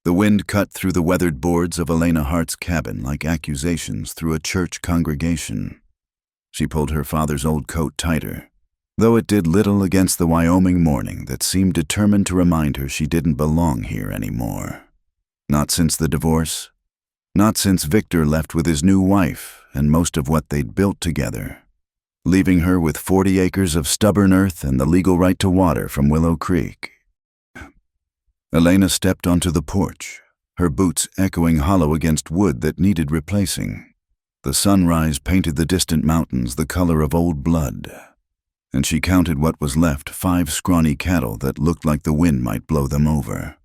The wind cut through the weathered boards of Elena Hart's cabin like accusations through a church congregation. She pulled her father's old coat tighter, though it did little against the Wyoming morning that seemed determined to remind her she didn't belong here anymore. Not since the divorce. Not since Victor left with his new wife and most of what they'd built together, leaving her with 40 acres of stubborn earth and the legal right to water from Willow Creek. Elena stepped onto the porch, her boots echoing hollow against wood that needed replacing. The sunrise painted the distant mountains the color of old blood, and she counted what was left, 5 scrawny cattle that looked like the wind might blow them over,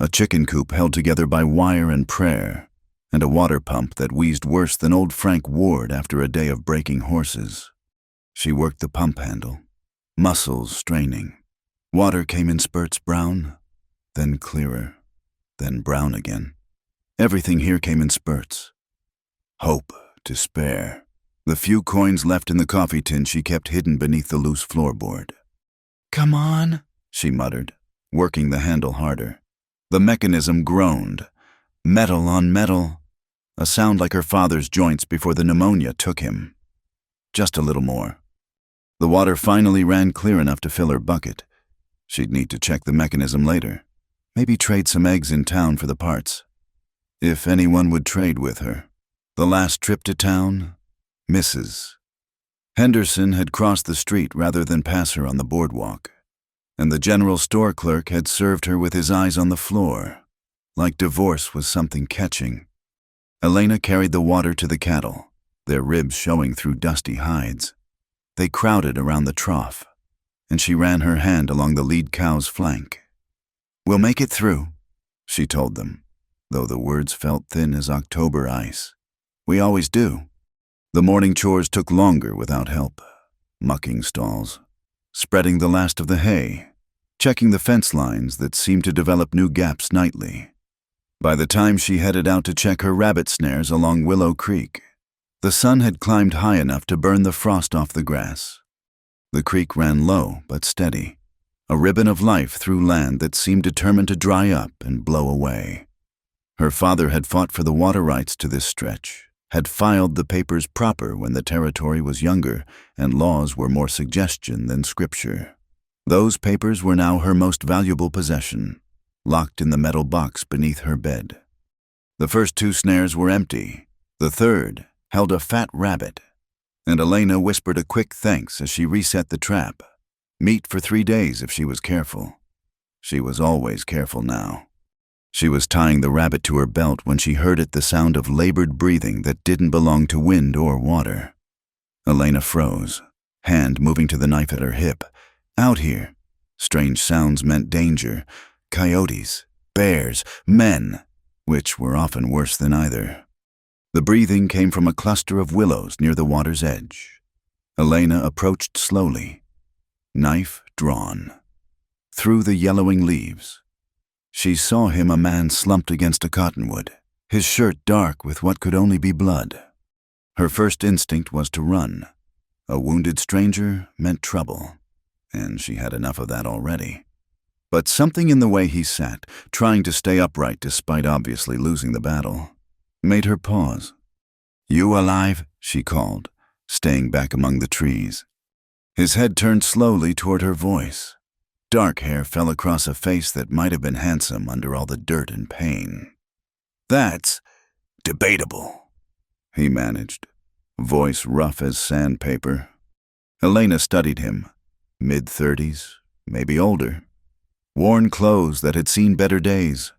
a chicken coop held together by wire and prayer, and a water pump that wheezed worse than old Frank Ward after a day of breaking horses. She worked the pump handle, muscles straining. Water came in spurts, brown, then clearer, then brown again. Everything here came in spurts. Hope, despair. The few coins left in the coffee tin she kept hidden beneath the loose floorboard. "Come on," she muttered, working the handle harder. The mechanism groaned. Metal on metal. A sound like her father's joints before the pneumonia took him. Just a little more. The water finally ran clear enough to fill her bucket. She'd need to check the mechanism later. Maybe trade some eggs in town for the parts. If anyone would trade with her. The last trip to town, Mrs. Henderson had crossed the street rather than pass her on the boardwalk, and the general store clerk had served her with his eyes on the floor, like divorce was something catching. Elena carried the water to the cattle, their ribs showing through dusty hides. They crowded around the trough, and she ran her hand along the lead cow's flank. "We'll make it through," she told them, though the words felt thin as October ice. "We always do." The morning chores took longer without help. Mucking stalls, spreading the last of the hay, checking the fence lines that seemed to develop new gaps nightly. By the time she headed out to check her rabbit snares along Willow Creek, the sun had climbed high enough to burn the frost off the grass. The creek ran low but steady, a ribbon of life through land that seemed determined to dry up and blow away. Her father had fought for the water rights to this stretch, had filed the papers proper when the territory was younger and laws were more suggestion than scripture. Those papers were now her most valuable possession, locked in the metal box beneath her bed. The first 2 snares were empty. The third held a fat rabbit, and Elena whispered a quick thanks as she reset the trap. Meat for 3 days if she was careful. She was always careful now. She was tying the rabbit to her belt when she heard the sound of labored breathing that didn't belong to wind or water. Elena froze, hand moving to the knife at her hip. Out here. Strange sounds meant danger. Coyotes, bears, men, which were often worse than either. The breathing came from a cluster of willows near the water's edge. Elena approached slowly, knife drawn. Through the yellowing leaves, she saw him, a man slumped against a cottonwood, his shirt dark with what could only be blood. Her first instinct was to run. A wounded stranger meant trouble, and she had enough of that already. But something in the way he sat, trying to stay upright despite obviously losing the battle, made her pause. "You alive?" she called, staying back among the trees. His head turned slowly toward her voice. Dark hair fell across a face that might have been handsome under all the dirt and pain. "That's debatable," he managed, voice rough as sandpaper. Elena studied him, mid-30s, maybe older. Worn clothes that had seen better days.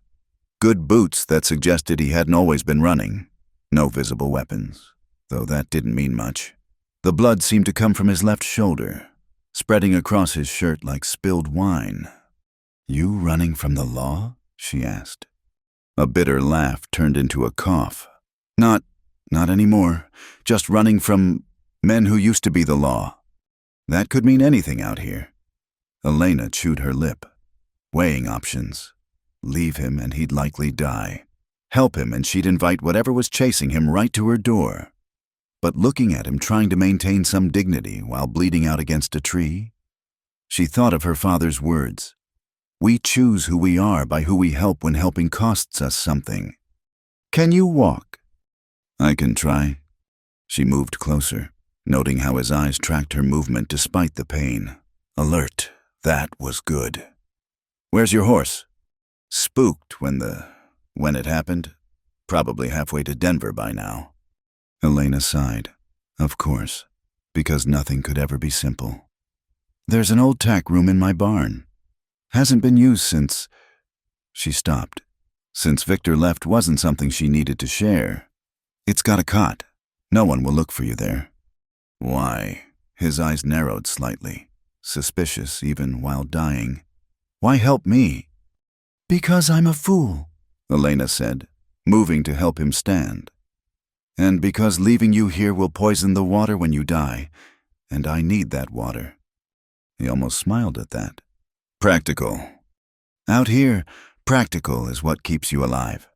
Good boots that suggested he hadn't always been running. No visible weapons, though that didn't mean much. The blood seemed to come from his left shoulder, spreading across his shirt like spilled wine. "You running from the law?" she asked. A bitter laugh turned into a cough. Not anymore. Just running from men who used to be the law. That could mean anything out here. Elena chewed her lip, weighing options. Leave him and he'd likely die. Help him and she'd invite whatever was chasing him right to her door. But looking at him trying to maintain some dignity while bleeding out against a tree, she thought of her father's words. We choose who we are by who we help when helping costs us something. Can you walk? I can try. She moved closer, noting how his eyes tracked her movement despite the pain. Alert. That was good. Where's your horse? Spooked when it happened. Probably halfway to Denver by now. Elena sighed. Of course, because nothing could ever be simple. There's an old tack room in my barn. Hasn't been used since... She stopped. Since Victor left wasn't something she needed to share. It's got a cot. No one will look for you there. Why? His eyes narrowed slightly, suspicious even while dying. Why help me? Because I'm a fool, Elena said, moving to help him stand. And because leaving you here will poison the water when you die, and I need that water. He almost smiled at that. Practical. Out here, practical is what keeps you alive.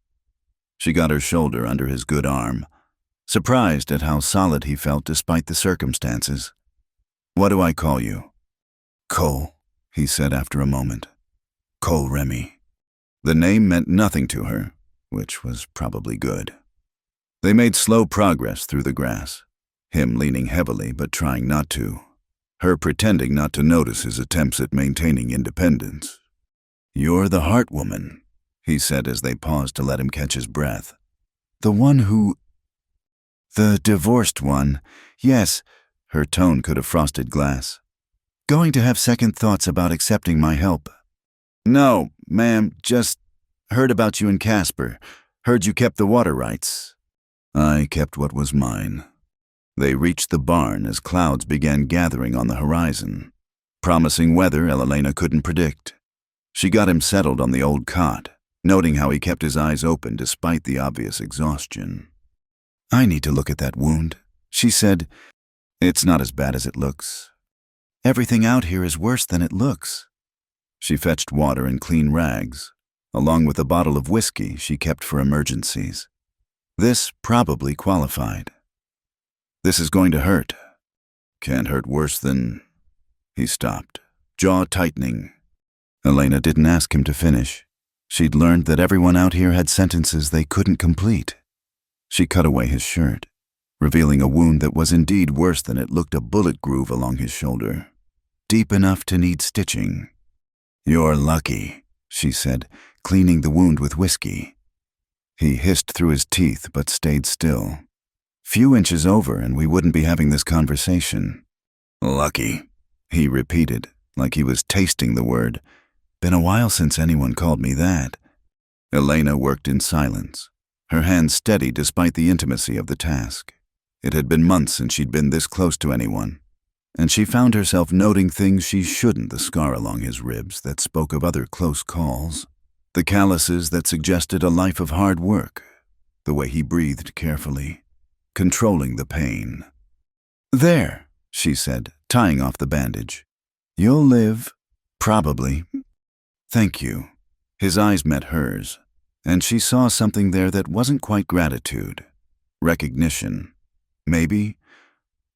She got her shoulder under his good arm, surprised at how solid he felt despite the circumstances. What do I call you? Cole, he said after a moment. Cole Remy. The name meant nothing to her, which was probably good. They made slow progress through the grass, him leaning heavily but trying not to, her pretending not to notice his attempts at maintaining independence. You're the heart woman, he said as they paused to let him catch his breath. The one who... The divorced one. Yes, her tone could have frosted glass. Going to have second thoughts about accepting my help. No, ma'am, just heard about you and Casper. Heard you kept the water rights. I kept what was mine. They reached the barn as clouds began gathering on the horizon, promising weather Elena couldn't predict. She got him settled on the old cot, noting how he kept his eyes open despite the obvious exhaustion. I need to look at that wound, she said. It's not as bad as it looks. Everything out here is worse than it looks. She fetched water and clean rags, along with a bottle of whiskey she kept for emergencies. This probably qualified. This is going to hurt. Can't hurt worse than... He stopped, jaw tightening. Elena didn't ask him to finish. She'd learned that everyone out here had sentences they couldn't complete. She cut away his shirt, revealing a wound that was indeed worse than it looked, a bullet groove along his shoulder, deep enough to need stitching. You're lucky, she said, cleaning the wound with whiskey. He hissed through his teeth but stayed still. Few inches over and we wouldn't be having this conversation. Lucky, he repeated, like he was tasting the word. Been a while since anyone called me that. Elena worked in silence, her hands steady despite the intimacy of the task. It had been months since she'd been this close to anyone, and she found herself noting things she shouldn't, the scar along his ribs that spoke of other close calls, the calluses that suggested a life of hard work, the way he breathed carefully, controlling the pain. There, she said, tying off the bandage. You'll live, probably. Thank you. His eyes met hers, and she saw something there that wasn't quite gratitude. Recognition. Maybe.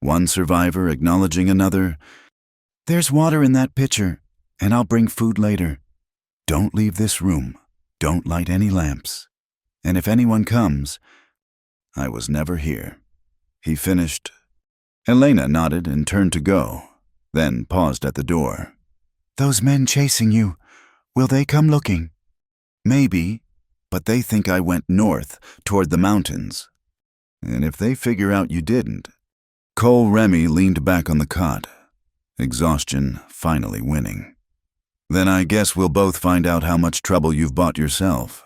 One survivor acknowledging another. There's water in that pitcher, and I'll bring food later. Don't leave this room. Don't light any lamps. And if anyone comes... I was never here. He finished. Elena nodded and turned to go, then paused at the door. Those men chasing you, will they come looking? Maybe, but they think I went north, toward the mountains. And if they figure out you didn't... Cole Remy leaned back on the cot, exhaustion finally winning. Then I guess we'll both find out how much trouble you've bought yourself.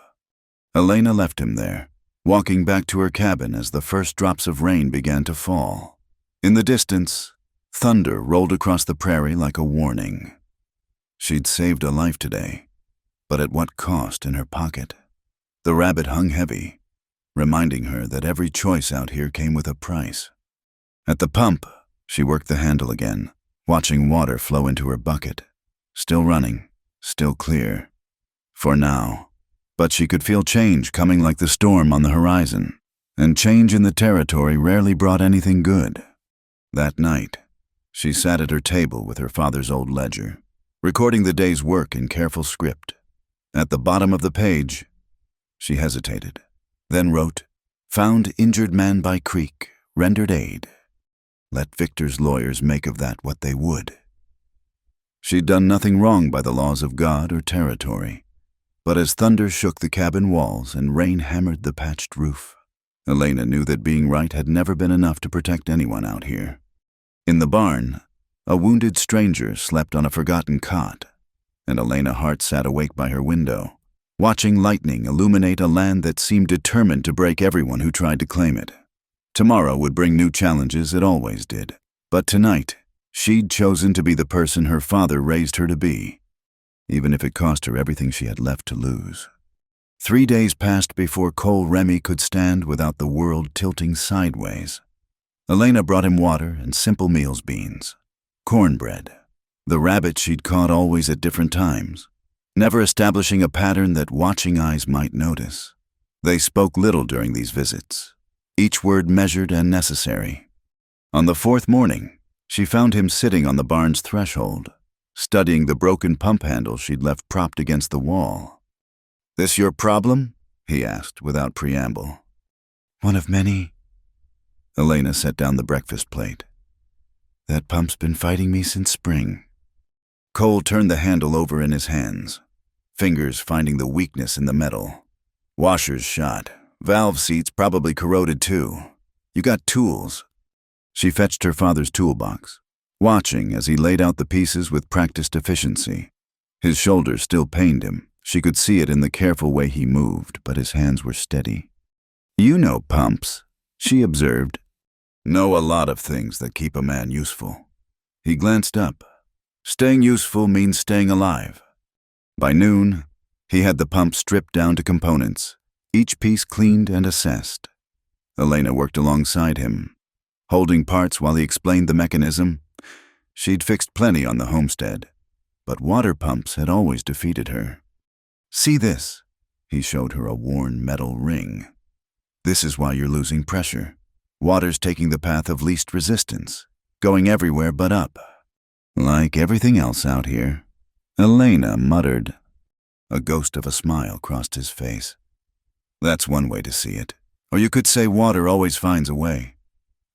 Elena left him there, walking back to her cabin as the first drops of rain began to fall. In the distance, thunder rolled across the prairie like a warning. She'd saved a life today, but at what cost in her pocket? The rabbit hung heavy, reminding her that every choice out here came with a price. At the pump, she worked the handle again, watching water flow into her bucket. Still running, still clear. For now. But she could feel change coming like the storm on the horizon, and change in the territory rarely brought anything good. That night, she sat at her table with her father's old ledger, recording the day's work in careful script. At the bottom of the page, she hesitated, then wrote, "Found injured man by creek, rendered aid. Let Victor's lawyers make of that what they would." She'd done nothing wrong by the laws of God or territory, but as thunder shook the cabin walls and rain hammered the patched roof, Elena knew that being right had never been enough to protect anyone out here. In the barn, a wounded stranger slept on a forgotten cot, and Elena Hart sat awake by her window, watching lightning illuminate a land that seemed determined to break everyone who tried to claim it. Tomorrow would bring new challenges, it always did. But tonight, she'd chosen to be the person her father raised her to be, even if it cost her everything she had left to lose. 3 days passed before Cole Remy could stand without the world tilting sideways. Elena brought him water and simple meals beans, cornbread, the rabbit she'd caught always at different times, never establishing a pattern that watching eyes might notice. They spoke little during these visits, each word measured and necessary. On the 4th morning, she found him sitting on the barn's threshold, studying the broken pump handle she'd left propped against the wall. "This your problem?" he asked without preamble. "One of many." Elena set down the breakfast plate. "That pump's been fighting me since spring." Cole turned the handle over in his hands, fingers finding the weakness in the metal. "Washers shot. Valve seats probably corroded too. You got tools." She fetched her father's toolbox, watching as he laid out the pieces with practiced efficiency. His shoulders still pained him. She could see it in the careful way he moved, but his hands were steady. "You know pumps," she observed. "Know a lot of things that keep a man useful." He glanced up. Staying useful means staying alive. By noon, he had the pump stripped down to components, each piece cleaned and assessed. Elena worked alongside him, holding parts while he explained the mechanism. She'd fixed plenty on the homestead, but water pumps had always defeated her. "See this?" He showed her a worn metal ring. "This is why you're losing pressure. Water's taking the path of least resistance, going everywhere but up. Like everything else out here." Elena muttered. A ghost of a smile crossed his face. "That's one way to see it. Or you could say water always finds a way,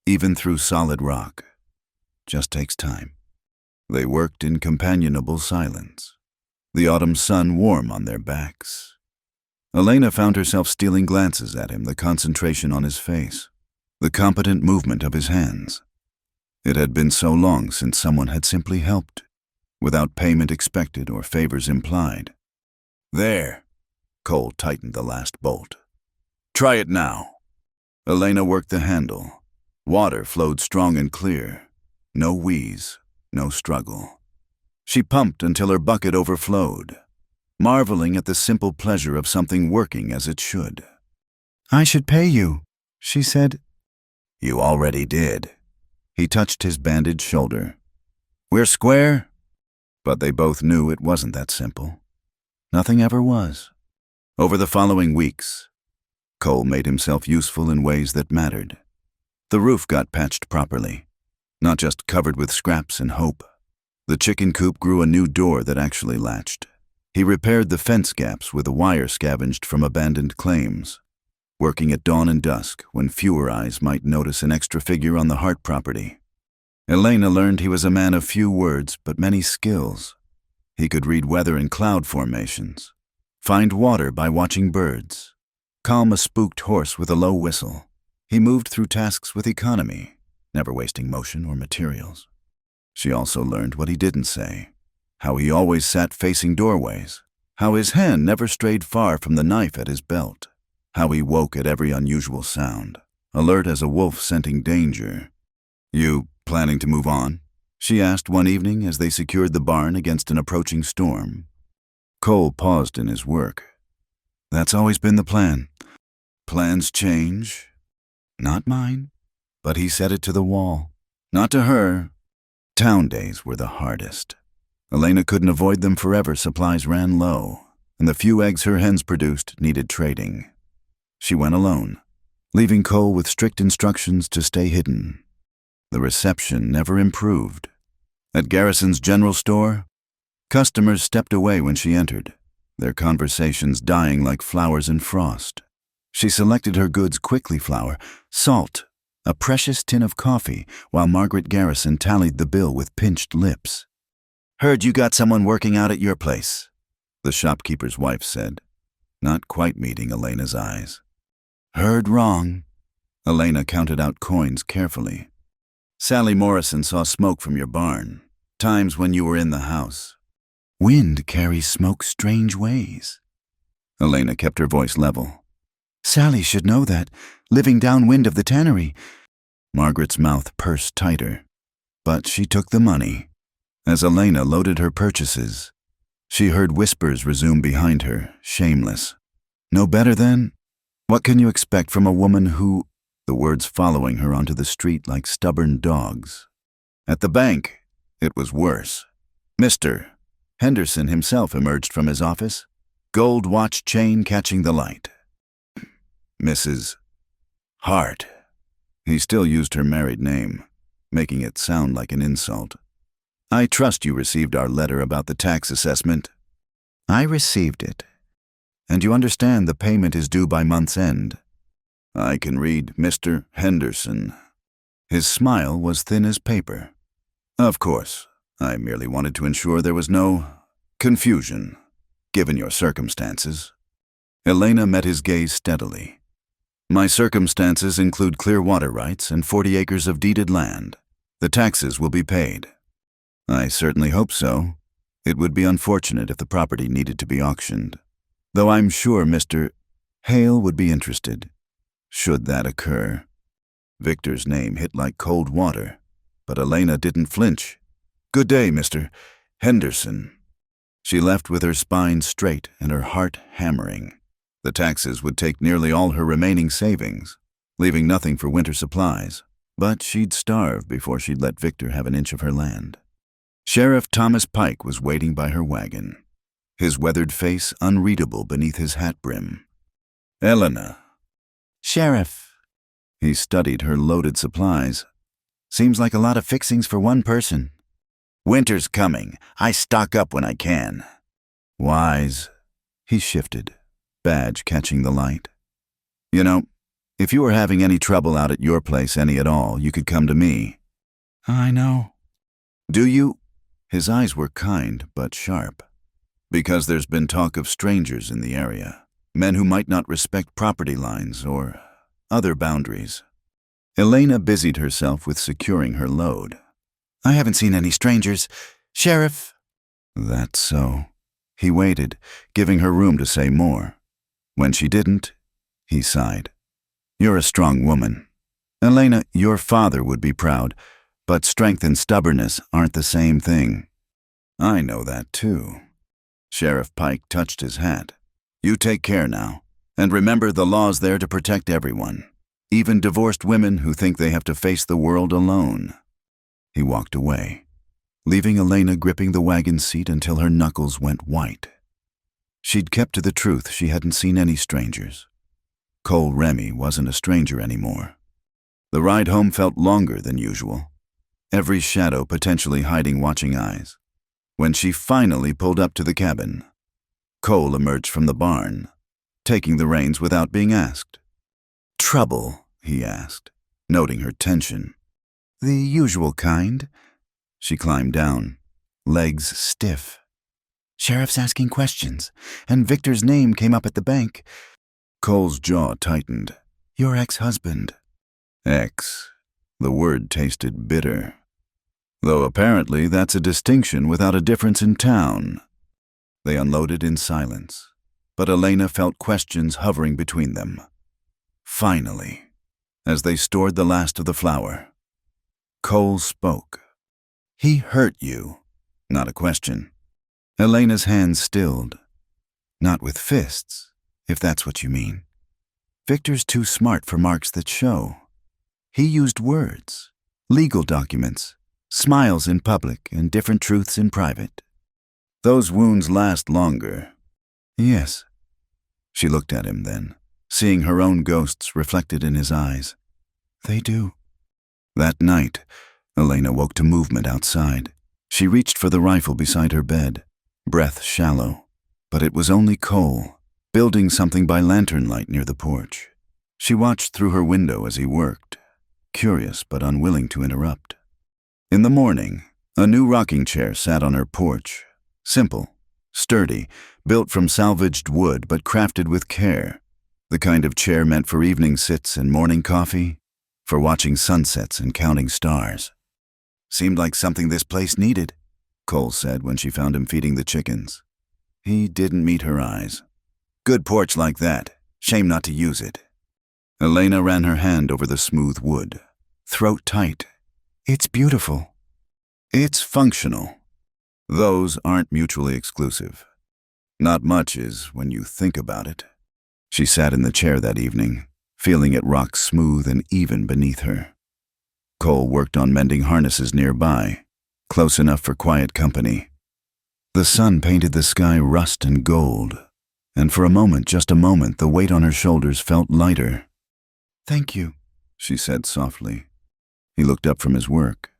even through solid rock. Just takes time." They worked in companionable silence, the autumn sun warm on their backs. Elena found herself stealing glances at him, the concentration on his face, the competent movement of his hands. It had been so long since someone had simply helped, without payment expected or favors implied. "There." Cole tightened the last bolt. "Try it now." Elena worked the handle. Water flowed strong and clear. No wheeze, no struggle. She pumped until her bucket overflowed, marveling at the simple pleasure of something working as it should. "I should pay you," she said. "You already did." He touched his bandaged shoulder. "We're square?" But they both knew it wasn't that simple. Nothing ever was. Over the following weeks, Cole made himself useful in ways that mattered. The roof got patched properly, not just covered with scraps and hope. The chicken coop grew a new door that actually latched. He repaired the fence gaps with a wire scavenged from abandoned claims, working at dawn and dusk when fewer eyes might notice an extra figure on the Hart property. Elena learned he was a man of few words but many skills. He could read weather and cloud formations, find water by watching birds, calm a spooked horse with a low whistle. He moved through tasks with economy, never wasting motion or materials. She also learned what he didn't say, how he always sat facing doorways, how his hand never strayed far from the knife at his belt, how he woke at every unusual sound, alert as a wolf scenting danger. "You planning to move on?" she asked one evening as they secured the barn against an approaching storm. Cole paused in his work. "That's always been the plan." "Plans change." "Not mine." But he said it to the wall, not to her. Town days were the hardest. Elena couldn't avoid them forever. Supplies ran low, and the few eggs her hens produced needed trading. She went alone, leaving Cole with strict instructions to stay hidden. The reception never improved. At Garrison's general store, Customers stepped away when she entered, their conversations dying like flowers in frost. She selected her goods quickly: flour, salt, a precious tin of coffee, while Margaret Garrison tallied the bill with pinched lips. "Heard you got someone working out at your place," the shopkeeper's wife said, not quite meeting Elena's eyes. "Heard wrong." Elena counted out coins carefully. "Sally Morrison saw smoke from your barn, times when you were in the house." "Wind carries smoke strange ways." Elena kept her voice level. "Sally should know that, living downwind of the tannery." Margaret's mouth pursed tighter, but she took the money. As Elena loaded her purchases, she heard whispers resume behind her, shameless. "No better then? What can you expect from a woman who—" the words following her onto the street like stubborn dogs. At the bank, it was worse. Mr. Henderson himself emerged from his office, gold watch chain catching the light. "Mrs. Hart." He still used her married name, making it sound like an insult. "I trust you received our letter about the tax assessment." "I received it." "And you understand the payment is due by month's end." "I can read Mr. Henderson." His smile was thin as paper. "Of course, I merely wanted to ensure there was no confusion, given your circumstances." Elena met his gaze steadily. "My circumstances include clear water rights and 40 acres of deeded land. The taxes will be paid." "I certainly hope so. It would be unfortunate if the property needed to be auctioned, though I'm sure Mr. Hale would be interested, should that occur." Victor's name hit like cold water, but Elena didn't flinch. "Good day, Mr. Henderson." She left with her spine straight and her heart hammering. The taxes would take nearly all her remaining savings, leaving nothing for winter supplies, but she'd starve before she'd let Victor have an inch of her land. Sheriff Thomas Pike was waiting by her wagon, his weathered face unreadable beneath his hat brim. "Elena." "Sheriff." He studied her loaded supplies. "Seems like a lot of fixings for one person." "Winter's coming. I stock up when I can." "Wise." He shifted, badge catching the light. "You know, if you were having any trouble out at your place, any at all, you could come to me." "I know." "Do you?" His eyes were kind but sharp. "Because there's been talk of strangers in the area, men who might not respect property lines or other boundaries." Elena busied herself with securing her load. "I haven't seen any strangers, Sheriff." "That's so." He waited, giving her room to say more. When she didn't, he sighed. "You're a strong woman. Elena, your father would be proud, but strength and stubbornness aren't the same thing." "I know that too." Sheriff Pike touched his hat. "You take care now, and remember the law's there to protect everyone, even divorced women who think they have to face the world alone." He walked away, leaving Elena gripping the wagon seat until her knuckles went white. She'd kept to the truth. She hadn't seen any strangers. Cole Remy wasn't a stranger anymore. The ride home felt longer than usual, every shadow potentially hiding watching eyes. When she finally pulled up to the cabin, Cole emerged from the barn, taking the reins without being asked. "Trouble?" he asked, noting her tension. "The usual kind." She climbed down, legs stiff. "Sheriff's asking questions, and Victor's name came up at the bank." Cole's jaw tightened. "Your ex-husband." Ex. The word tasted bitter. Though apparently that's a distinction without a difference in town. They unloaded in silence, but Elena felt questions hovering between them. Finally, as they stored the last of the flour, Cole spoke. "He hurt you." Not a question. Elena's hands stilled. "Not with fists, if that's what you mean. Victor's too smart for marks that show. He used words, legal documents, smiles in public, and different truths in private. Those wounds last longer." "Yes." She looked at him then, seeing her own ghosts reflected in his eyes. "They do." That night, Elena woke to movement outside. She reached for the rifle beside her bed. breath shallow. But it was only Cole, building something by lantern light near the porch. She watched through her window as he worked, curious but unwilling to interrupt. In the morning, a new rocking chair sat on her porch. Simple, sturdy, built from salvaged wood but crafted with care. The kind of chair meant for evening sits and morning coffee, for watching sunsets and counting stars. Seemed like something this place needed, Cole said when she found him feeding the chickens. He didn't meet her eyes. Good porch like that. Shame not to use it. Elena ran her hand over the smooth wood, throat tight. It's beautiful. It's functional. Those aren't mutually exclusive. Not much is when you think about it. She sat in the chair that evening, feeling it rock smooth and even beneath her. Cole worked on mending harnesses nearby, close enough for quiet company. The sun painted the sky rust and gold, and for a moment, just a moment, the weight on her shoulders felt lighter. Thank you, she said softly. He looked up from his work.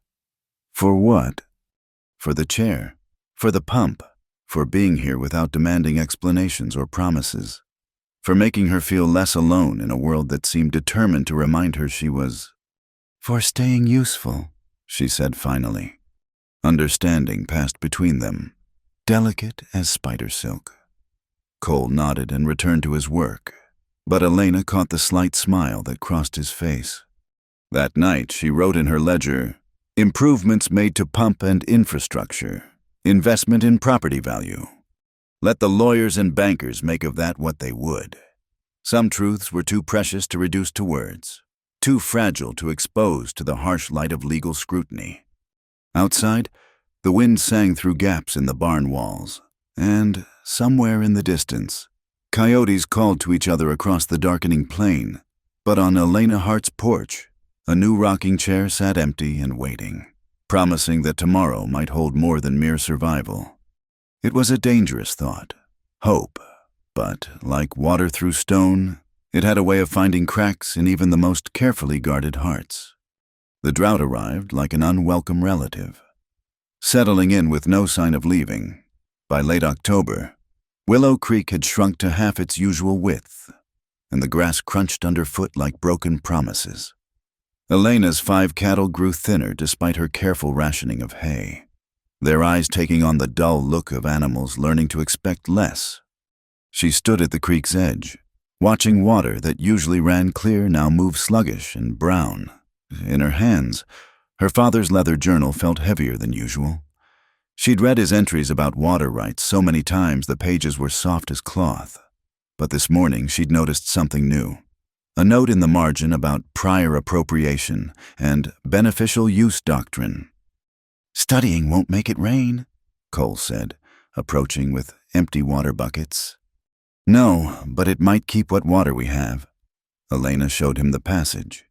For what? For the chair, for the pump, for being here without demanding explanations or promises, for making her feel less alone in a world that seemed determined to remind her she was. For staying useful, she said finally. Understanding passed between them, delicate as spider silk. Cole nodded and returned to his work, but Elena caught the slight smile that crossed his face. That night, she wrote in her ledger, "Improvements made to pump and infrastructure, investment in property value. Let the lawyers and bankers make of that what they would." Some truths were too precious to reduce to words, too fragile to expose to the harsh light of legal scrutiny. Outside, the wind sang through gaps in the barn walls, and, somewhere in the distance, coyotes called to each other across the darkening plain. But on Elena Hart's porch, a new rocking chair sat empty and waiting, promising that tomorrow might hold more than mere survival. It was a dangerous thought, hope, but, like water through stone, it had a way of finding cracks in even the most carefully guarded hearts. The drought arrived like an unwelcome relative, settling in with no sign of leaving. By late October, Willow Creek had shrunk to half its usual width, and the grass crunched underfoot like broken promises. Elena's 5 cattle grew thinner despite her careful rationing of hay, their eyes taking on the dull look of animals learning to expect less. She stood at the creek's edge, watching water that usually ran clear now move sluggish and brown. In her hands, her father's leather journal felt heavier than usual. She'd read his entries about water rights so many times the pages were soft as cloth. But this morning she'd noticed something new. A note in the margin about prior appropriation and beneficial use doctrine. "Studying won't make it rain," Cole said, approaching with empty water buckets. "No, but it might keep what water we have." Elena showed him the passage.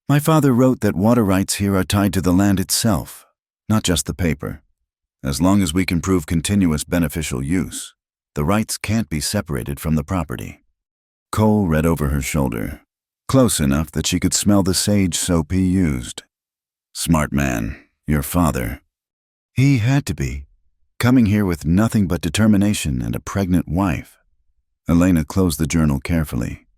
"My father wrote that water rights here are tied to the land itself, not just the paper. As long as we can prove continuous beneficial use, the rights can't be separated from the property." Cole read over her shoulder, close enough that she could smell the sage soap he used. "Smart man, your father." "He had to be, coming here with nothing but determination and a pregnant wife." Elena closed the journal carefully.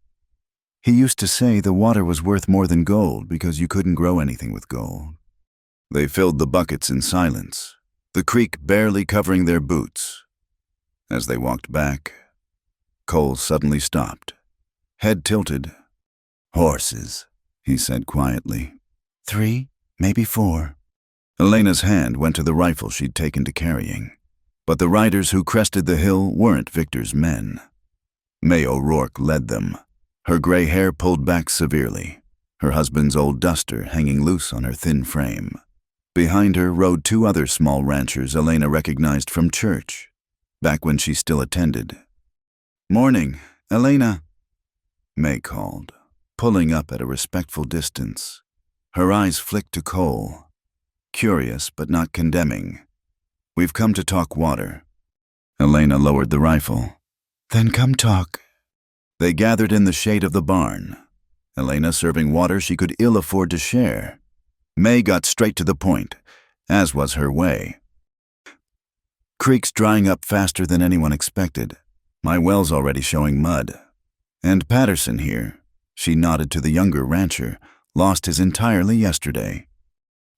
"He used to say the water was worth more than gold because you couldn't grow anything with gold." They filled the buckets in silence, the creek barely covering their boots. As they walked back, Cole suddenly stopped, head tilted. "Horses," he said quietly. 3, maybe 4. Elena's hand went to the rifle she'd taken to carrying, but the riders who crested the hill weren't Victor's men. May O'Rourke led them, her gray hair pulled back severely, her husband's old duster hanging loose on her thin frame. Behind her rode 2 other small ranchers Elena recognized from church, back when she still attended. "Morning, Elena," May called, pulling up at a respectful distance. Her eyes flicked to Cole, curious but not condemning. "We've come to talk water." Elena lowered the rifle. "Then come talk." They gathered in the shade of the barn, Elena serving water she could ill afford to share. May got straight to the point, as was her way. creek's drying up faster than anyone expected. My well's already showing mud. And Patterson here," she nodded to the younger rancher, "lost his entirely yesterday."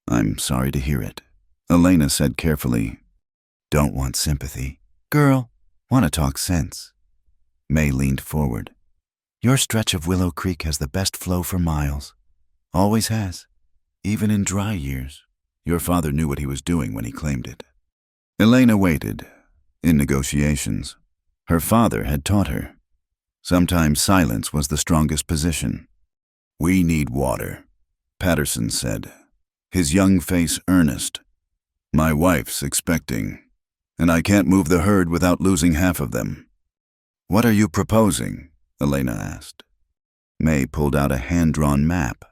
"I'm sorry to hear it," Elena said carefully. "Don't want sympathy. Girl, want to talk sense." May leaned forward. "Your stretch of Willow Creek has the best flow for miles. Always has, even in dry years. Your father knew what he was doing when he claimed it." Elena waited. In negotiations, her father had taught her. Sometimes silence was the strongest position. "We need water," Patterson said, his young face earnest. "My wife's expecting, and I can't move the herd without losing half of them." "What are you proposing?" Elena asked. May pulled out a hand-drawn map.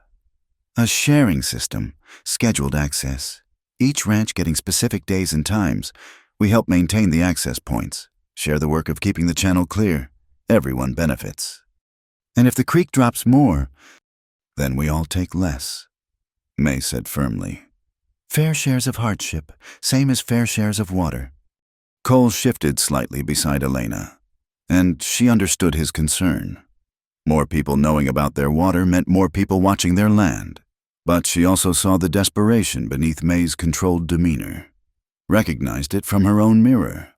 "A sharing system, scheduled access. Each ranch getting specific days and times. We help maintain the access points, share the work of keeping the channel clear. Everyone benefits. And if the creek drops more, then we all take less," May said firmly. "Fair shares of hardship, same as fair shares of water." Cole shifted slightly beside Elena, and she understood his concern. More people knowing about their water meant more people watching their land. But she also saw the desperation beneath May's controlled demeanor, recognized it from her own mirror.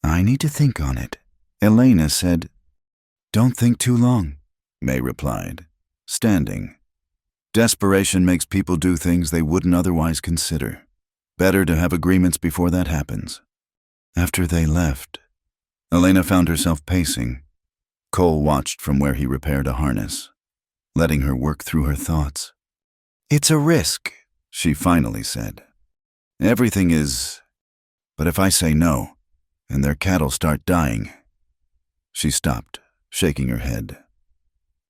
"I need to think on it," Elena said. "Don't think too long," May replied, standing. "Desperation makes people do things they wouldn't otherwise consider. Better to have agreements before that happens." After they left, Elena found herself pacing. Cole watched from where he repaired a harness, letting her work through her thoughts. "It's a risk," she finally said. "Everything is. But if I say no, and their cattle start dying..." She stopped, shaking her head.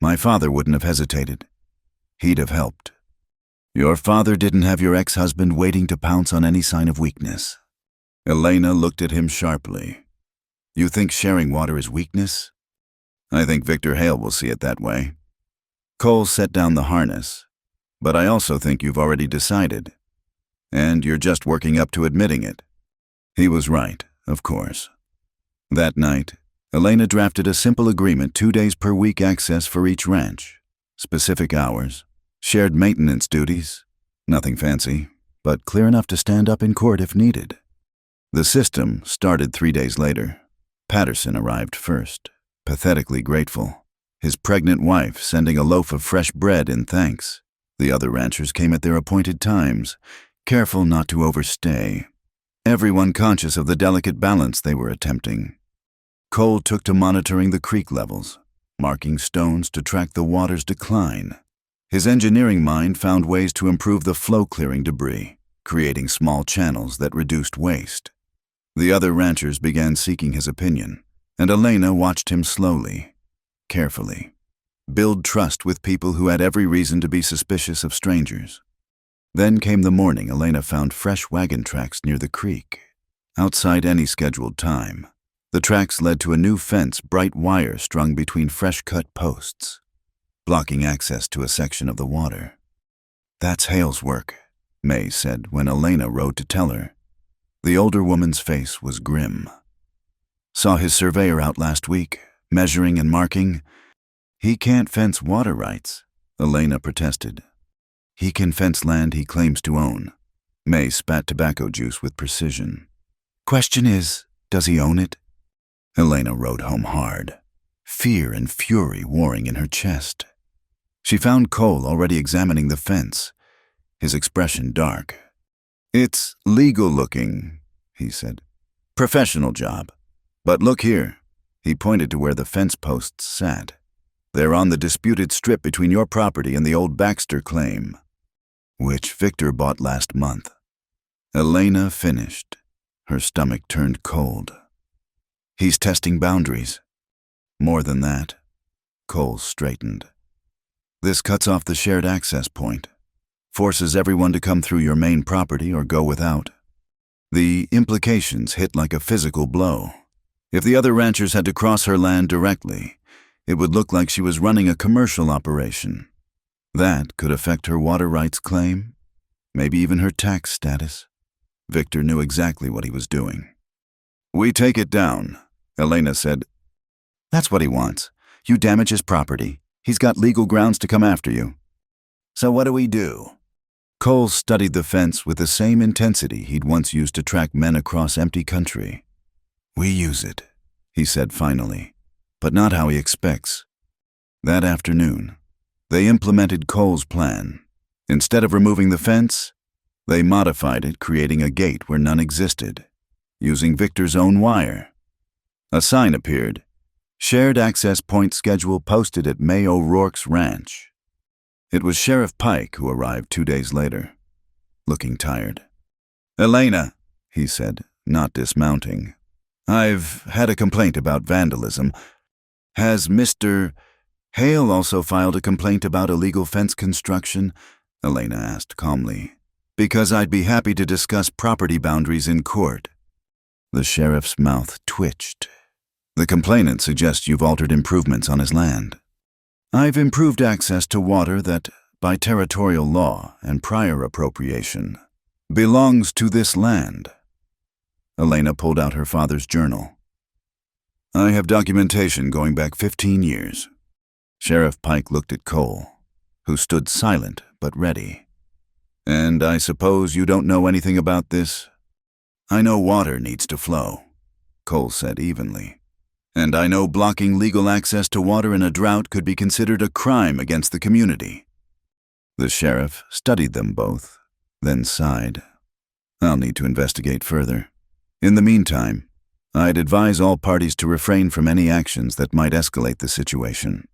"My father wouldn't have hesitated. He'd have helped. Your father didn't have your ex-husband waiting to pounce on any sign of weakness." Elena looked at him sharply. "You think sharing water is weakness?" "I think Victor Hale will see it that way." Cole set down the harness. "But I also think you've already decided. And you're just working up to admitting it." He was right, of course. That night, Elena drafted a simple agreement: 2 days per week access for each ranch, specific hours, shared maintenance duties, nothing fancy, but clear enough to stand up in court if needed. The system started 3 days later. Patterson arrived first, pathetically grateful, his pregnant wife sending a loaf of fresh bread in thanks. The other ranchers came at their appointed times, careful not to overstay, everyone conscious of the delicate balance they were attempting. Cole took to monitoring the creek levels, marking stones to track the water's decline. His engineering mind found ways to improve the flow-clearing debris, creating small channels that reduced waste. The other ranchers began seeking his opinion, and Elena watched him slowly, carefully, build trust with people who had every reason to be suspicious of strangers. Then came the morning Elena found fresh wagon tracks near the creek, outside any scheduled time. The tracks led to a new fence, bright wire strung between fresh-cut posts, blocking access to a section of the water. "That's Hale's work," May said when Elena rode to tell her. The older woman's face was grim. "Saw his surveyor out last week, measuring and marking." "He can't fence water rights," Elena protested. "He can fence land he claims to own." May spat tobacco juice with precision. "Question is, does he own it?" Elena rode home hard, fear and fury warring in her chest. She found Cole already examining the fence, his expression dark. "It's legal looking," he said. "Professional job. But look here." He pointed to where the fence posts sat. "They're on the disputed strip between your property and the old Baxter claim, which Victor bought last month." Elena finished. Her stomach turned cold. "He's testing boundaries." "More than that." Cole straightened. "This cuts off the shared access point, forces everyone to come through your main property or go without. The implications hit like a physical blow. If the other ranchers had to cross her land directly, it would look like she was running a commercial operation. That could affect her water rights claim, maybe even her tax status. Victor knew exactly what he was doing. We take it down, Elena said. That's what he wants. You damage his property. He's got legal grounds to come after you. So what do we do? Cole studied the fence with the same intensity he'd once used to track men across empty country. We use it, he said finally, but not how he expects. That afternoon, they implemented Cole's plan. Instead of removing the fence, they modified it, creating a gate where none existed, using Victor's own wire. A sign appeared, shared access point schedule posted at May O'Rourke's ranch. It was Sheriff Pike who arrived 2 days later, looking tired. Elena, he said, not dismounting. I've had a complaint about vandalism. Has Mr. Hale also filed a complaint about illegal fence construction? Elena asked calmly. Because I'd be happy to discuss property boundaries in court. The sheriff's mouth twitched. The complainant suggests you've altered improvements on his land. I've improved access to water that, by territorial law and prior appropriation, belongs to this land. Elena pulled out her father's journal. I have documentation going back 15 years. Sheriff Pike looked at Cole, who stood silent but ready. And I suppose you don't know anything about this? I know water needs to flow, Cole said evenly. And I know blocking legal access to water in a drought could be considered a crime against the community. The sheriff studied them both, then sighed. I'll need to investigate further. In the meantime, I'd advise all parties to refrain from any actions that might escalate the situation.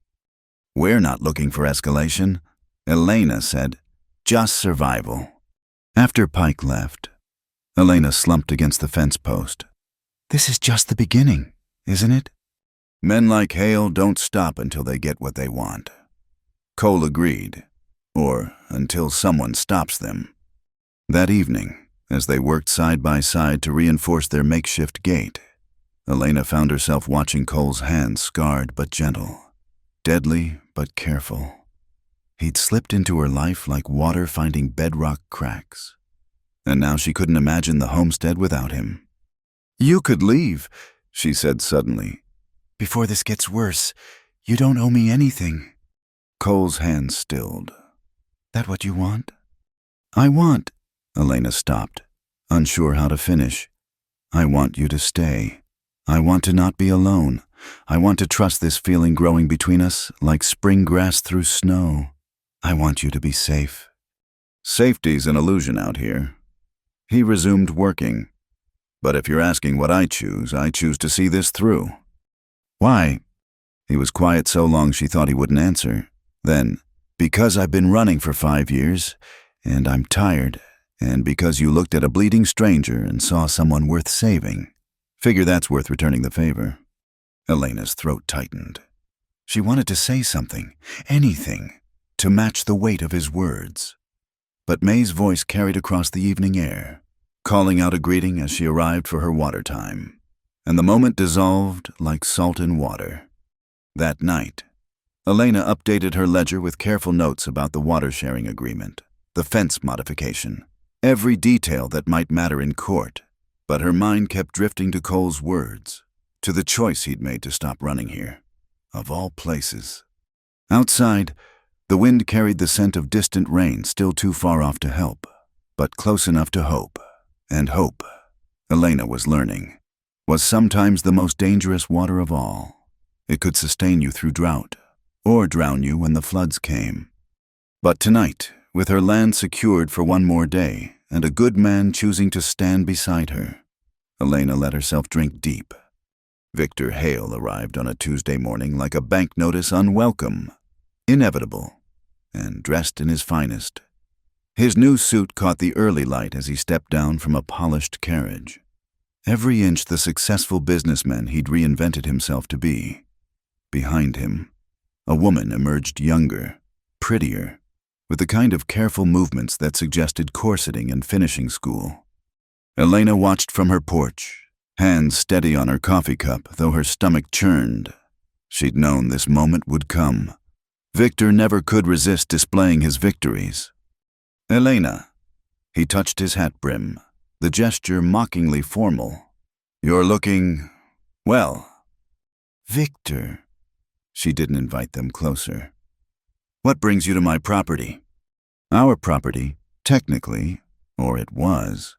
We're not looking for escalation, Elena said. Just survival. After Pike left, Elena slumped against the fence post. This is just the beginning, isn't it? Men like Hale don't stop until they get what they want. Cole agreed, or until someone stops them. That evening, as they worked side by side to reinforce their makeshift gate, Elena found herself watching Cole's hands scarred but gentle, deadly but careful. He'd slipped into her life like water finding bedrock cracks, and now she couldn't imagine the homestead without him. You could leave, she said suddenly. Before this gets worse, you don't owe me anything. Cole's hands stilled. That what you want? I want. Elena stopped, unsure how to finish. I want you to stay. I want to not be alone. I want to trust this feeling growing between us like spring grass through snow. I want you to be safe. Safety's an illusion out here. He resumed working. But if you're asking what I choose to see this through. Why? He was quiet so long she thought he wouldn't answer. Then, because I've been running for 5 years, and I'm tired, and because you looked at a bleeding stranger and saw someone worth saving. Figure that's worth returning the favor. Elena's throat tightened. She wanted to say something, anything, to match the weight of his words. But May's voice carried across the evening air, calling out a greeting as she arrived for her water time, and the moment dissolved like salt in water. That night, Elena updated her ledger with careful notes about the water-sharing agreement, the fence modification, every detail that might matter in court, but her mind kept drifting to Cole's words, to the choice he'd made to stop running here, of all places. Outside, the wind carried the scent of distant rain still too far off to help, but close enough to hope. And hope, Elena was learning, was sometimes the most dangerous water of all. It could sustain you through drought, or drown you when the floods came. But tonight, with her land secured for one more day, and a good man choosing to stand beside her, Elena let herself drink deep. Victor Hale arrived on a Tuesday morning like a bank notice unwelcome, inevitable, and dressed in his finest. His new suit caught the early light as he stepped down from a polished carriage. Every inch the successful businessman he'd reinvented himself to be. Behind him, a woman emerged younger, prettier, with the kind of careful movements that suggested corseting and finishing school. Elena watched from her porch, hands steady on her coffee cup, though her stomach churned. She'd known this moment would come. Victor never could resist displaying his victories. Elena. He touched his hat brim, the gesture mockingly formal. You're looking, well. Victor. She didn't invite them closer. What brings you to my property? Our property, technically, or it was.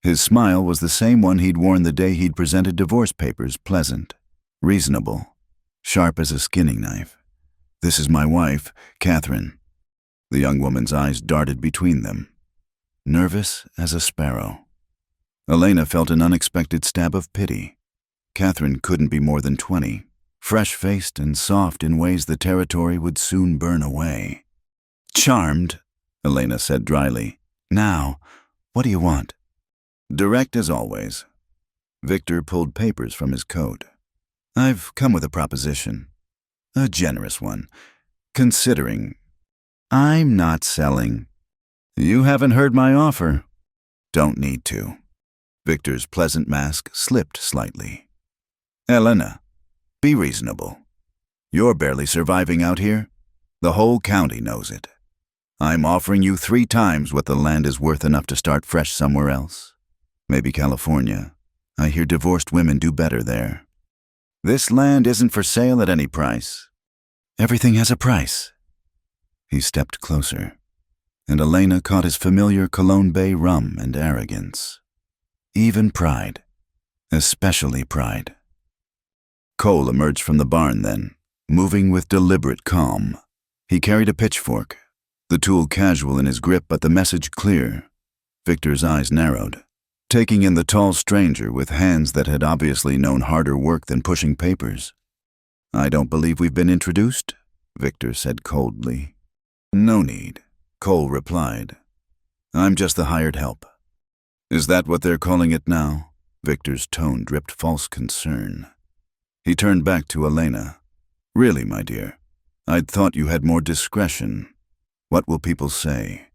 His smile was the same one he'd worn the day he'd presented divorce papers, pleasant, reasonable, sharp as a skinning knife. This is my wife, Catherine. The young woman's eyes darted between them, nervous as a sparrow. Elena felt an unexpected stab of pity. Catherine couldn't be more than 20, fresh-faced and soft in ways the territory would soon burn away. Charmed, Elena said dryly. Now, what do you want? Direct as always. Victor pulled papers from his coat. I've come with a proposition. A generous one. Considering. I'm not selling. You haven't heard my offer. Don't need to. Victor's pleasant mask slipped slightly. Elena, be reasonable. You're barely surviving out here. The whole county knows it. I'm offering you 3 times what the land is worth enough to start fresh somewhere else. Maybe California. I hear divorced women do better there. This land isn't for sale at any price. Everything has a price. He stepped closer, and Elena caught his familiar Cologne Bay rum and arrogance. Even pride. Especially pride. Cole emerged from the barn then, moving with deliberate calm. He carried a pitchfork, the tool casual in his grip but the message clear. Victor's eyes narrowed, taking in the tall stranger with hands that had obviously known harder work than pushing papers. I don't believe we've been introduced, Victor said coldly. No need, Cole replied. I'm just the hired help. Is that what they're calling it now? Victor's tone dripped false concern. He turned back to Elena. Really, my dear, I'd thought you had more discretion. What will people say?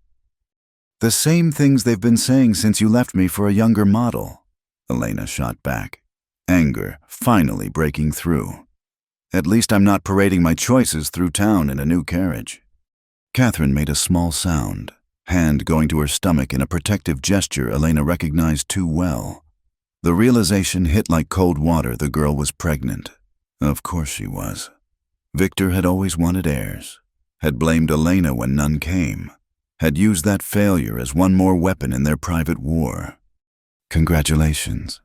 The same things they've been saying since you left me for a younger model, Elena shot back, anger finally breaking through. At least I'm not parading my choices through town in a new carriage. Catherine made a small sound, hand going to her stomach in a protective gesture Elena recognized too well. The realization hit like cold water the girl was pregnant. Of course she was. Victor had always wanted heirs, had blamed Elena when none came, had used that failure as one more weapon in their private war. Congratulations.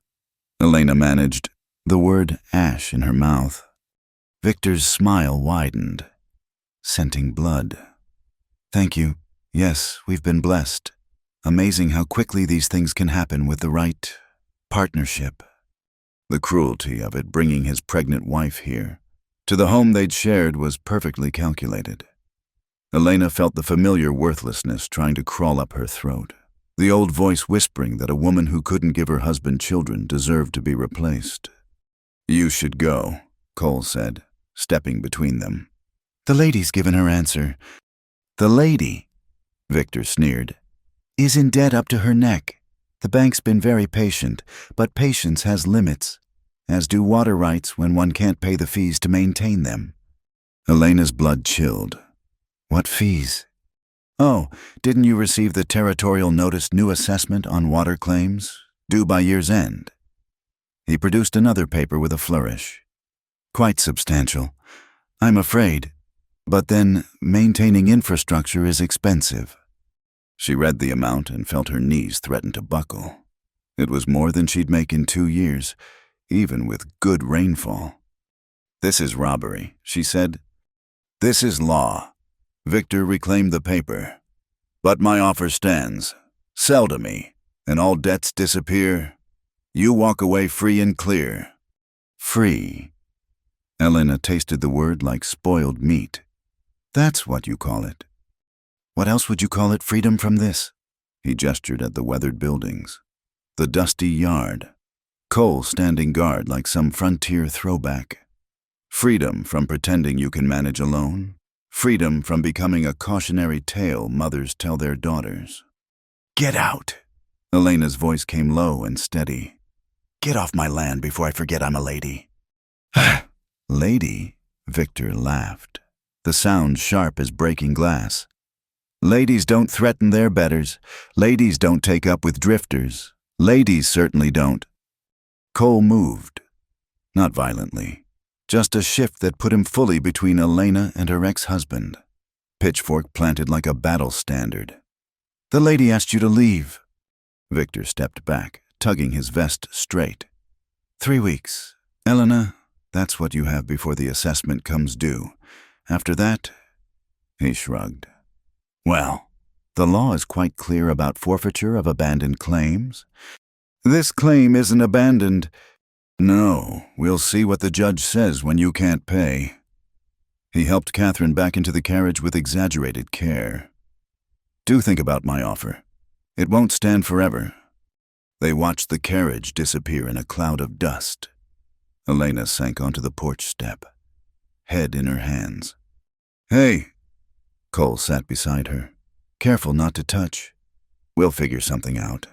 Elena managed, the word ash in her mouth. Victor's smile widened, scenting blood. Thank you. Yes, we've been blessed. Amazing how quickly these things can happen with the right partnership. The cruelty of it bringing his pregnant wife here, to the home they'd shared, was perfectly calculated. Elena felt the familiar worthlessness trying to crawl up her throat, the old voice whispering that a woman who couldn't give her husband children deserved to be replaced. You should go, Cole said, stepping between them. The lady's given her answer. The lady, Victor sneered, is in debt up to her neck. The bank's been very patient, but patience has limits, as do water rights when one can't pay the fees to maintain them. Elena's blood chilled. What fees? Oh, didn't you receive the territorial notice new assessment on water claims, due by year's end? He produced another paper with a flourish. Quite substantial, I'm afraid. But then, maintaining infrastructure is expensive. She read the amount and felt her knees threaten to buckle. It was more than she'd make in 2 years, even with good rainfall. This is robbery, she said. This is law. Victor reclaimed the paper. But my offer stands. Sell to me, and all debts disappear. You walk away free and clear. Free. Elena tasted the word like spoiled meat. That's what you call it. What else would you call it, freedom from this? He gestured at the weathered buildings. The dusty yard. Cole standing guard like some frontier throwback. Freedom from pretending you can manage alone. Freedom from becoming a cautionary tale mothers tell their daughters. Get out! Elena's voice came low and steady. Get off my land before I forget I'm a lady. Lady? Victor laughed, the sound sharp as breaking glass. Ladies don't threaten their betters. Ladies don't take up with drifters. Ladies certainly don't. Cole moved. Not violently. Just a shift that put him fully between Elena and her ex-husband. Pitchfork planted like a battle standard. "The lady asked you to leave." Victor stepped back, tugging his vest straight. 3 weeks. Elena, that's what you have before the assessment comes due. After that, he shrugged. Well, the law is quite clear about forfeiture of abandoned claims. This claim isn't abandoned. No, we'll see what the judge says when you can't pay. He helped Catherine back into the carriage with exaggerated care. Do think about my offer. It won't stand forever. They watched the carriage disappear in a cloud of dust. Elena sank onto the porch step, head in her hands. Hey! Cole sat beside her. Careful not to touch. We'll figure something out.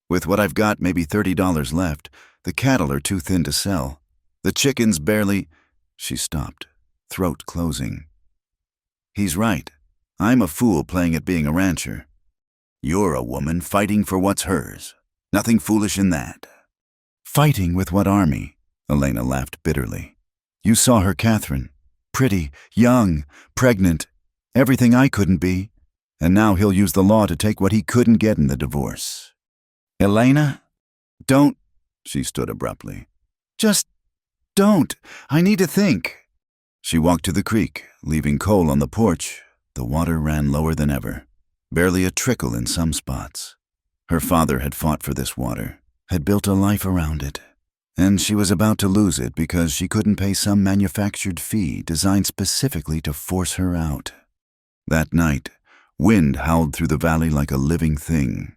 With what I've got, maybe $30 left, the cattle are too thin to sell. The chickens barely... She stopped, throat closing. He's right. I'm a fool playing at being a rancher. You're a woman fighting for what's hers. Nothing foolish in that. Fighting with what army? Elena laughed bitterly. You saw her, Catherine. Pretty, young, pregnant, everything I couldn't be. And now he'll use the law to take what he couldn't get in the divorce. Elena? Don't... She stood abruptly. Just don't. I need to think. She walked to the creek, leaving Cole on the porch. The water ran lower than ever, barely a trickle in some spots. Her father had fought for this water, had built a life around it, and she was about to lose it because she couldn't pay some manufactured fee designed specifically to force her out. That night, wind howled through the valley like a living thing.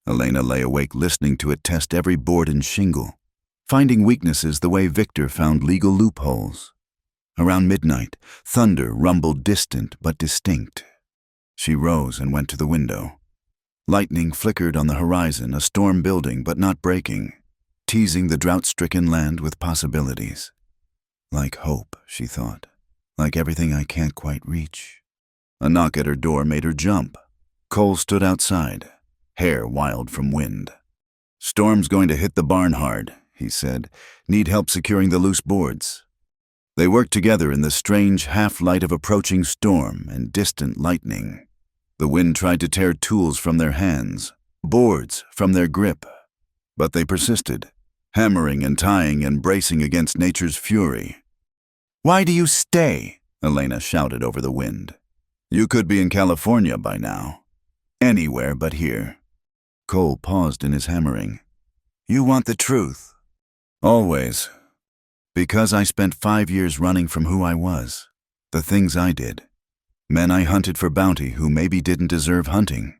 Elena lay awake listening to it test every board and shingle, finding weaknesses the way Victor found legal loopholes. Around midnight, thunder rumbled distant but distinct. She rose and went to the window. Lightning flickered on the horizon, a storm building but not breaking, teasing the drought-stricken land with possibilities. Like hope, she thought, like everything I can't quite reach. A knock at her door made her jump. Cole stood outside, hair wild from wind. Storm's going to hit the barn hard, he said. Need help securing the loose boards. They worked together in the strange half-light of approaching storm and distant lightning. The wind tried to tear tools from their hands, boards from their grip. But they persisted, hammering and tying and bracing against nature's fury. Why do you stay? Elena shouted over the wind. You could be in California by now. Anywhere but here. Cole paused in his hammering. You want the truth? Always. Because I spent 5 years running from who I was, the things I did. Men I hunted for bounty who maybe didn't deserve hunting.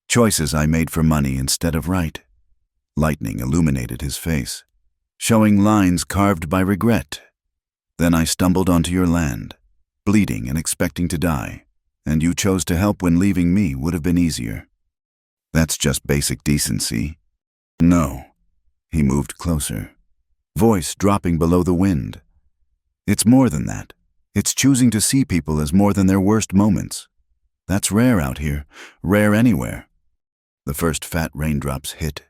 Choices I made for money instead of right. Lightning illuminated his face, showing lines carved by regret. Then I stumbled onto your land, bleeding and expecting to die, and you chose to help when leaving me would have been easier. That's just basic decency. No. He moved closer, voice dropping below the wind. It's more than that. It's choosing to see people as more than their worst moments. That's rare out here, rare anywhere. The first fat raindrops hit,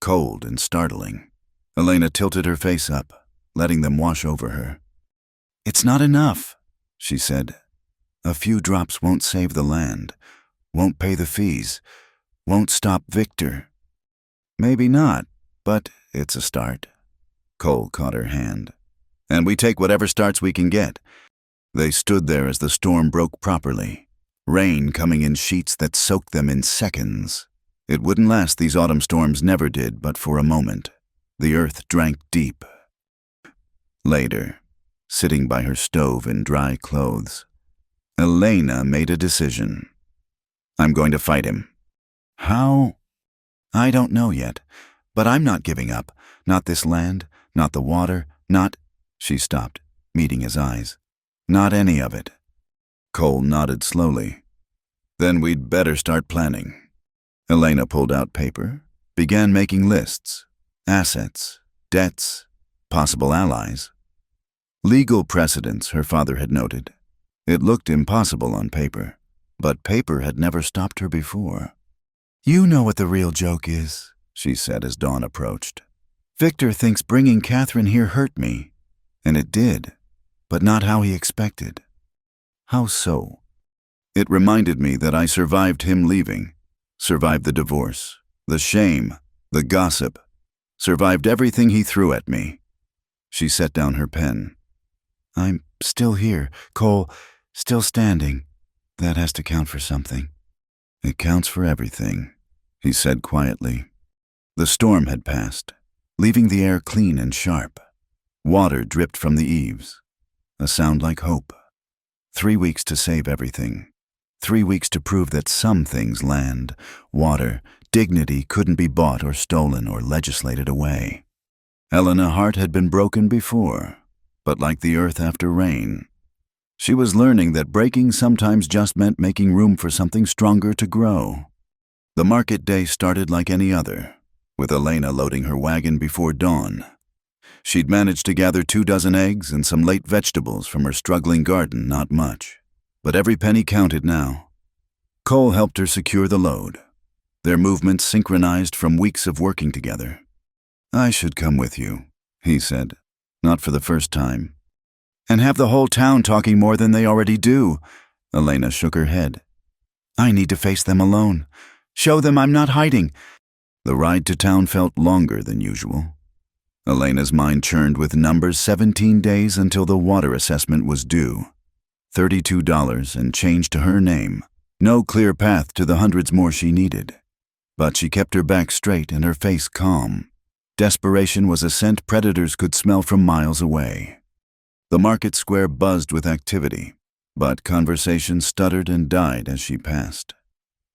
cold and startling. Elena tilted her face up, letting them wash over her. It's not enough, she said. A few drops won't save the land, won't pay the fees, won't stop Victor. Maybe not, but it's a start. Cole caught her hand. And we take whatever starts we can get. They stood there as the storm broke properly, rain coming in sheets that soaked them in seconds. It wouldn't last, these autumn storms never did, but for a moment. The earth drank deep. Later, sitting by her stove in dry clothes, Elena made a decision. I'm going to fight him. How? I don't know yet, but I'm not giving up. Not this land, not the water, not... She stopped, meeting his eyes. Not any of it. Cole nodded slowly. Then we'd better start planning. Elena pulled out paper, began making lists. Assets, debts, possible allies. Legal precedents, her father had noted. It looked impossible on paper, but paper had never stopped her before. You know what the real joke is, she said as dawn approached. Victor thinks bringing Catherine here hurt me, and it did, but not how he expected. How so? It reminded me that I survived him leaving, survived the divorce, the shame, the gossip, survived everything he threw at me. She set down her pen. I'm still here, Cole, still standing. That has to count for something. It counts for everything, he said quietly. The storm had passed, leaving the air clean and sharp. Water dripped from the eaves. A sound like hope. 3 weeks to save everything. 3 weeks to prove that some things, land, water, dignity, couldn't be bought or stolen or legislated away. Elena Hart had been broken before, but like the earth after rain. She was learning that breaking sometimes just meant making room for something stronger to grow. The market day started like any other, with Elena loading her wagon before dawn. She'd managed to gather 24 eggs and some late vegetables from her struggling garden, not much. But every penny counted now. Cole helped her secure the load, their movements synchronized from weeks of working together. I should come with you, he said, not for the first time. And have the whole town talking more than they already do. Elena shook her head. I need to face them alone. Show them I'm not hiding. The ride to town felt longer than usual. Elena's mind churned with numbers. 17 days until the water assessment was due. $32 and change to her name. No clear path to the hundreds more she needed. But she kept her back straight and her face calm. Desperation was a scent predators could smell from miles away. The market square buzzed with activity, but conversation stuttered and died as she passed.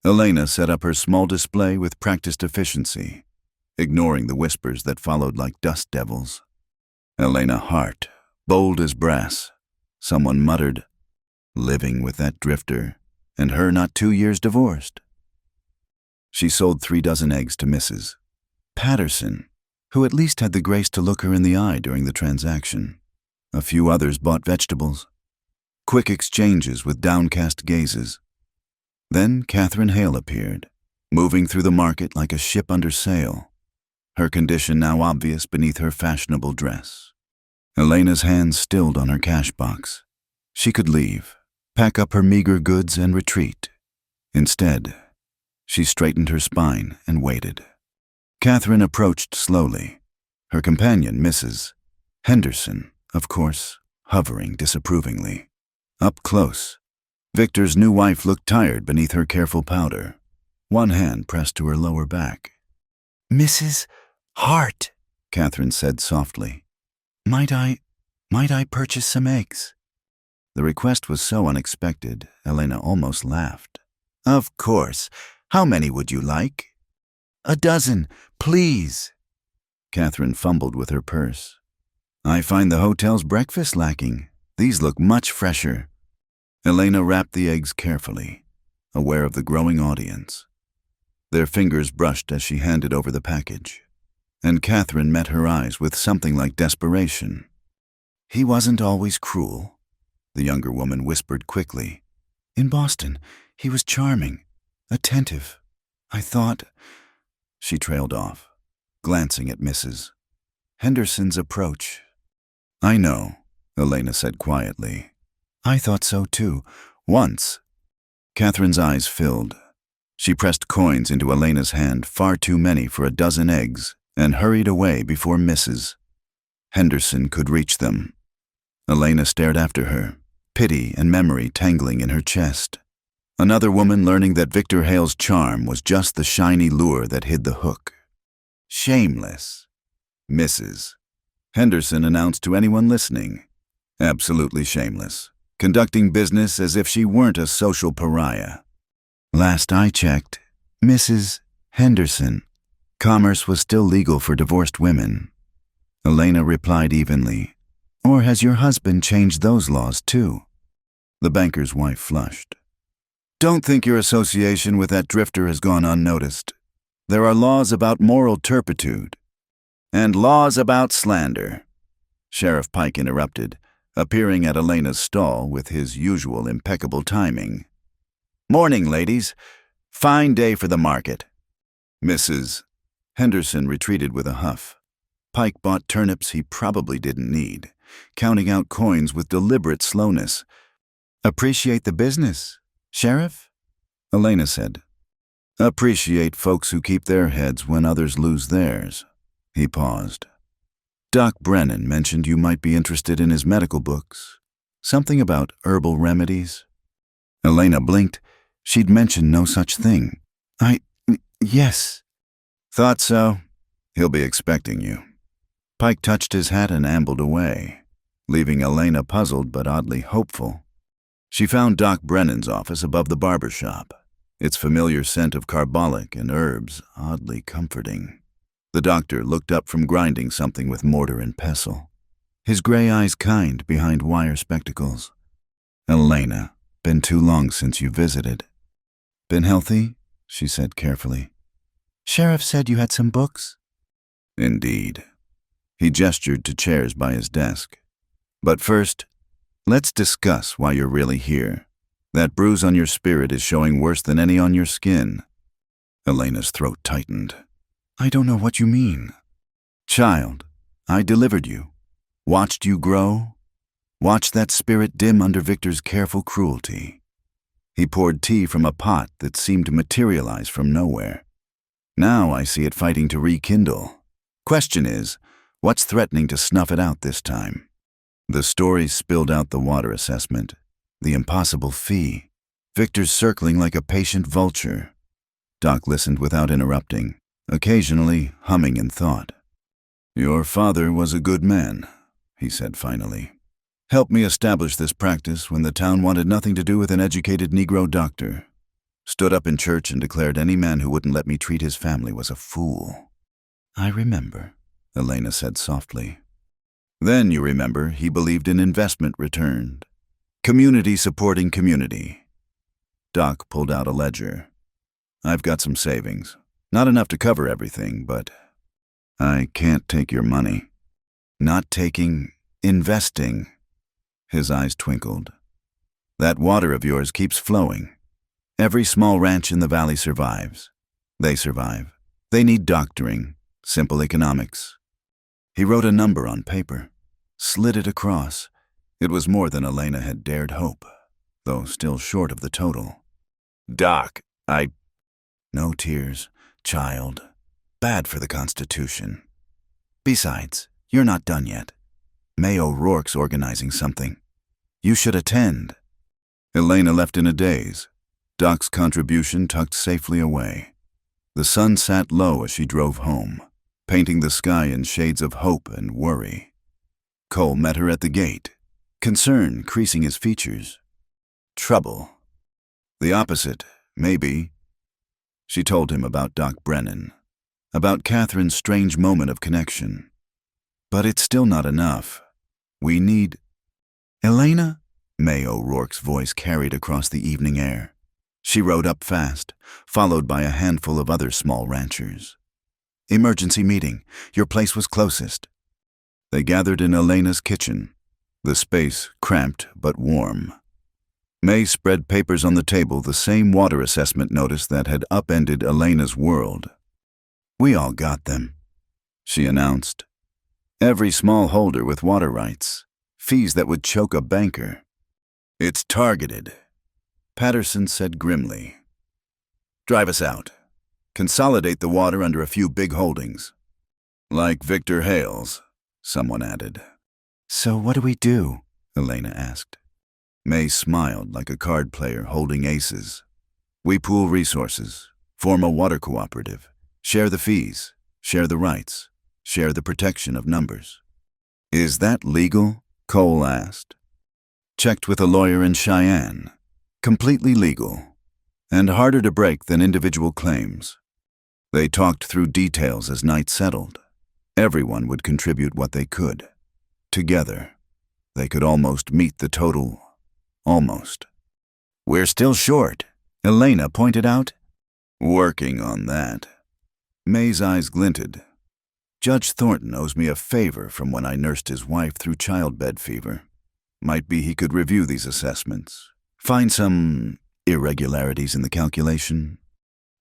Elena set up her small display with practiced efficiency, ignoring the whispers that followed like dust devils. Elena Hart, bold as brass. Someone muttered, living with that drifter, and her not 2 years divorced. She sold 36 eggs to Mrs. Patterson, who at least had the grace to look her in the eye during the transaction. A few others bought vegetables. Quick exchanges with downcast gazes. Then Catherine Hale appeared, moving through the market like a ship under sail, her condition now obvious beneath her fashionable dress. Elena's hands stilled on her cash box. She could leave, pack up her meager goods and retreat. Instead, she straightened her spine and waited. Catherine approached slowly, her companion, Mrs. Henderson, of course, hovering disapprovingly. Up close, Victor's new wife looked tired beneath her careful powder, one hand pressed to her lower back. Mrs. Hart, Catherine said softly. Might I purchase some eggs? The request was so unexpected, Elena almost laughed. Of course. How many would you like? 12, please. Catherine fumbled with her purse. I find the hotel's breakfast lacking. These look much fresher. Elena wrapped the eggs carefully, aware of the growing audience. Their fingers brushed as she handed over the package, and Catherine met her eyes with something like desperation. He wasn't always cruel, the younger woman whispered quickly. In Boston, he was charming, attentive. I thought... She trailed off, glancing at Mrs. Henderson's approach. I know, Elena said quietly. I thought so too, once. Catherine's eyes filled. She pressed coins into Elena's hand, far too many for 12 eggs, and hurried away before Mrs. Henderson could reach them. Elena stared after her, pity and memory tangling in her chest. Another woman learning that Victor Hale's charm was just the shiny lure that hid the hook. Shameless, Mrs. Henderson announced to anyone listening. Absolutely shameless, conducting business as if she weren't a social pariah. Last I checked, Mrs. Henderson, commerce was still legal for divorced women. Elena replied evenly. Or has your husband changed those laws too? The banker's wife flushed. Don't think your association with that drifter has gone unnoticed. There are laws about moral turpitude. And laws about slander. Sheriff Pike interrupted, appearing at Elena's stall with his usual impeccable timing. Morning, ladies. Fine day for the market. Mrs. Henderson retreated with a huff. Pike bought turnips he probably didn't need, counting out coins with deliberate slowness. Appreciate the business, Sheriff? Elena said. Appreciate folks who keep their heads when others lose theirs. He paused. Doc Brennan mentioned you might be interested in his medical books. Something about herbal remedies. Elena blinked. She'd mentioned no such thing. Yes. Thought so. He'll be expecting you. Pike touched his hat and ambled away, leaving Elena puzzled but oddly hopeful. She found Doc Brennan's office above the barber shop, its familiar scent of carbolic and herbs oddly comforting. The doctor looked up from grinding something with mortar and pestle, his gray eyes kind behind wire spectacles. Elena, been too long since you visited. Been healthy? She said carefully. Sheriff said you had some books? Indeed. He gestured to chairs by his desk. But first, let's discuss why you're really here. That bruise on your spirit is showing worse than any on your skin. Elena's throat tightened. I don't know what you mean. Child, I delivered you. Watched you grow. Watched that spirit dim under Victor's careful cruelty. He poured tea from a pot that seemed to materialize from nowhere. Now I see it fighting to rekindle. Question is, what's threatening to snuff it out this time? The story spilled out the water assessment, the impossible fee, Victor's circling like a patient vulture. Doc listened without interrupting, occasionally humming in thought. Your father was a good man, he said finally. Helped me establish this practice when the town wanted nothing to do with an educated Negro doctor. Stood up in church and declared any man who wouldn't let me treat his family was a fool. I remember, Elena said softly. Then, you remember, he believed in investment returned. Community supporting community. Doc pulled out a ledger. I've got some savings. Not enough to cover everything, but I can't take your money. Not taking, investing. His eyes twinkled. That water of yours keeps flowing. Every small ranch in the valley survives. They survive. They need doctoring. Simple economics. He wrote a number on paper, slid it across. It was more than Elena had dared hope, though still short of the total. Doc, No tears, child. Bad for the Constitution. Besides, you're not done yet. May O'Rourke's organizing something. You should attend. Elena left in a daze, Doc's contribution tucked safely away. The sun sat low as she drove home, painting the sky in shades of hope and worry. Cole met her at the gate, concern creasing his features. Trouble. The opposite, maybe. She told him about Doc Brennan, about Catherine's strange moment of connection. But it's still not enough. We need... Elena? May O'Rourke's voice carried across the evening air. She rode up fast, followed by a handful of other small ranchers. Emergency meeting. Your place was closest. They gathered in Elena's kitchen, the space cramped but warm. May spread papers on the table, the same water assessment notice that had upended Elena's world. We all got them, she announced. Every small holder with water rights, fees that would choke a banker. It's targeted, Patterson said grimly. Drive us out. Consolidate the water under a few big holdings. Like Victor Hale's, someone added. So what do we do? Elena asked. May smiled like a card player holding aces. We pool resources, form a water cooperative, share the fees, share the rights, share the protection of numbers. Is that legal? Cole asked. Checked with a lawyer in Cheyenne. Completely legal, and harder to break than individual claims. They talked through details as night settled. Everyone would contribute what they could. Together, they could almost meet the total. Almost. We're still short, Elena pointed out. Working on that. May's eyes glinted. Judge Thornton owes me a favor from when I nursed his wife through childbed fever. Might be he could review these assessments. Find some irregularities in the calculation.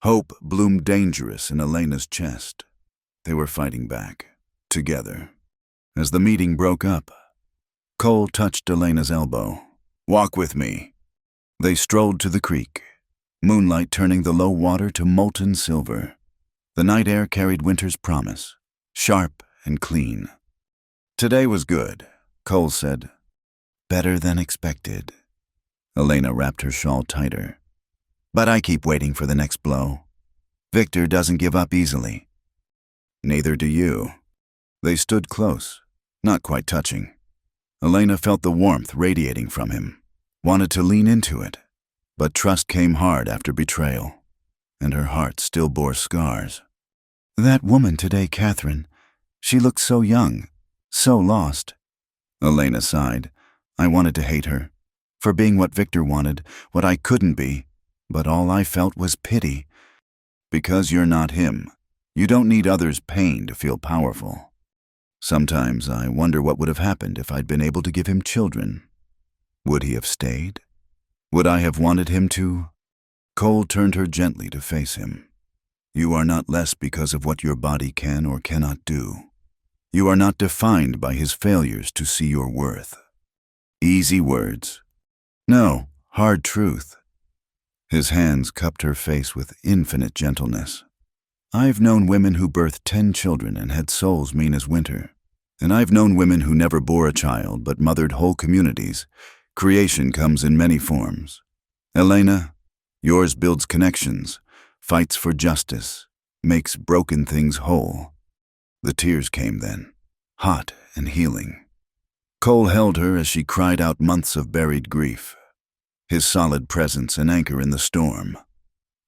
Hope bloomed dangerous in Elena's chest. They were fighting back. together. As the meeting broke up, Cole touched Elena's elbow. "Walk with me." They strolled to the creek, moonlight turning the low water to molten silver. The night air carried winter's promise, sharp and clean. "Today was good," Cole said. "Better than expected." Elena wrapped her shawl tighter. "But I keep waiting for the next blow. Victor doesn't give up easily." "Neither do you." They stood close, not quite touching. Elena felt the warmth radiating from him, wanted to lean into it, but trust came hard after betrayal, and her heart still bore scars. "That woman today, Catherine, she looked so young, so lost." Elena sighed. "I wanted to hate her, for being what Victor wanted, what I couldn't be, but all I felt was pity." "Because you're not him. You don't need others' pain to feel powerful. Sometimes I wonder what would have happened if I'd been able to give him children. Would he have stayed? Would I have wanted him to?" Cole turned her gently to face him. "You are not less because of what your body can or cannot do. You are not defined by his failures to see your worth." Easy words. No, hard truth. His hands cupped her face with infinite gentleness. "I've known women who birthed 10 children and had souls mean as winter. And I've known women who never bore a child but mothered whole communities. Creation comes in many forms. Elena, yours builds connections, fights for justice, makes broken things whole." The tears came then, hot and healing. Cole held her as she cried out months of buried grief, his solid presence an anchor in the storm.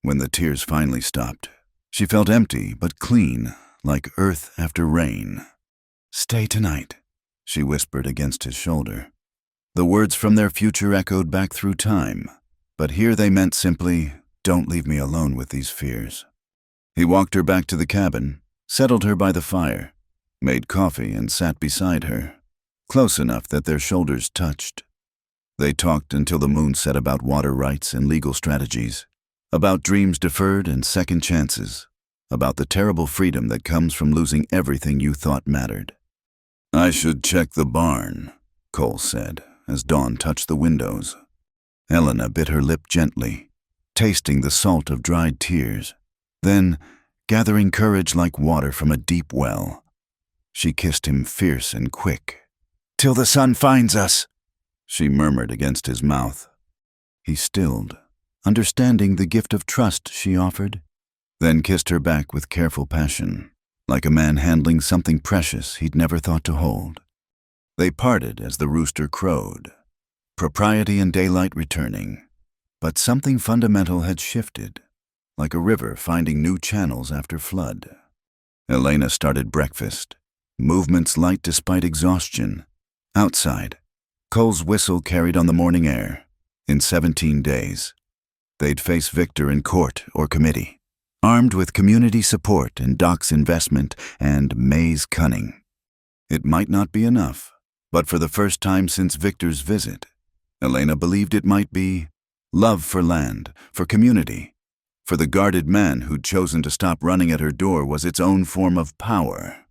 When the tears finally stopped, she felt empty but clean, like earth after rain. "Stay tonight," she whispered against his shoulder. The words from their future echoed back through time, but here they meant simply, "Don't leave me alone with these fears." He walked her back to the cabin, settled her by the fire, made coffee and sat beside her, close enough that their shoulders touched. They talked until the moon set about water rights and legal strategies, about dreams deferred and second chances, about the terrible freedom that comes from losing everything you thought mattered. "I should check the barn," Cole said, as dawn touched the windows. Elena bit her lip gently, tasting the salt of dried tears. Then, gathering courage like water from a deep well, she kissed him fierce and quick. "Till the sun finds us," she murmured against his mouth. He stilled, understanding the gift of trust she offered, then kissed her back with careful passion, like a man handling something precious he'd never thought to hold. They parted as the rooster crowed, propriety and daylight returning, but something fundamental had shifted, like a river finding new channels after flood. Elena started breakfast, movements light despite exhaustion. Outside, Cole's whistle carried on the morning air. In 17 days, they'd face Victor in court or committee, armed with community support and Doc's investment and May's cunning. It might not be enough, but for the first time since Victor's visit, Elena believed it might be love for land, for community, for the guarded man who'd chosen to stop running at her door was its own form of power.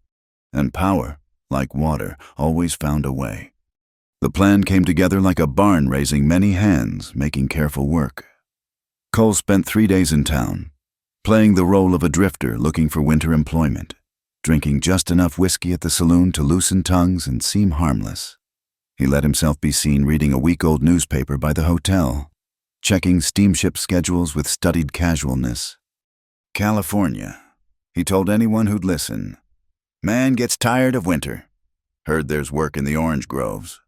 And power, like water, always found a way. The plan came together like a barn raising many hands, making careful work. Cole spent 3 days in town, playing the role of a drifter looking for winter employment, drinking just enough whiskey at the saloon to loosen tongues and seem harmless. He let himself be seen reading a week-old newspaper by the hotel, checking steamship schedules with studied casualness. California, he told anyone who'd listen. Man gets tired of winter. Heard there's work in the orange groves.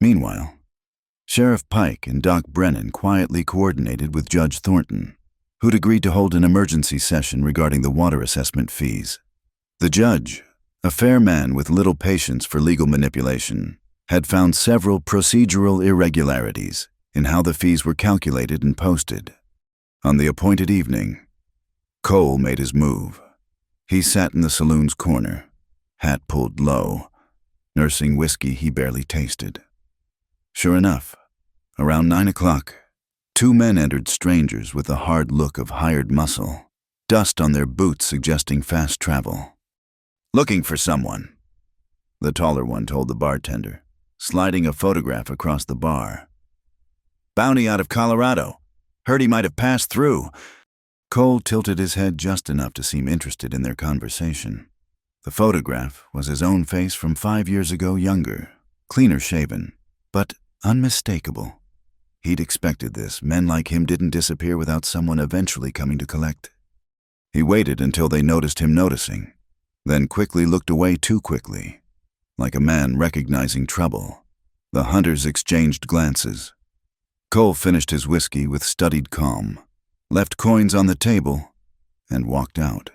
Meanwhile, Sheriff Pike and Doc Brennan quietly coordinated with Judge Thornton, who'd agreed to hold an emergency session regarding the water assessment fees. The judge, a fair man with little patience for legal manipulation, had found several procedural irregularities in how the fees were calculated and posted. On the appointed evening, Cole made his move. He sat in the saloon's corner, hat pulled low, nursing whiskey he barely tasted. Sure enough, around 9 o'clock, 2 men entered strangers with the hard look of hired muscle, dust on their boots suggesting fast travel. Looking for someone, the taller one told the bartender, sliding a photograph across the bar. Bounty out of Colorado. Heard he might have passed through. Cole tilted his head just enough to seem interested in their conversation. The photograph was his own face from 5 years ago, younger, cleaner shaven, but unmistakable. He'd expected this. Men like him didn't disappear without someone eventually coming to collect. He waited until they noticed him noticing, then quickly looked away too quickly, like a man recognizing trouble. The hunters exchanged glances. Cole finished his whiskey with studied calm, left coins on the table, and walked out.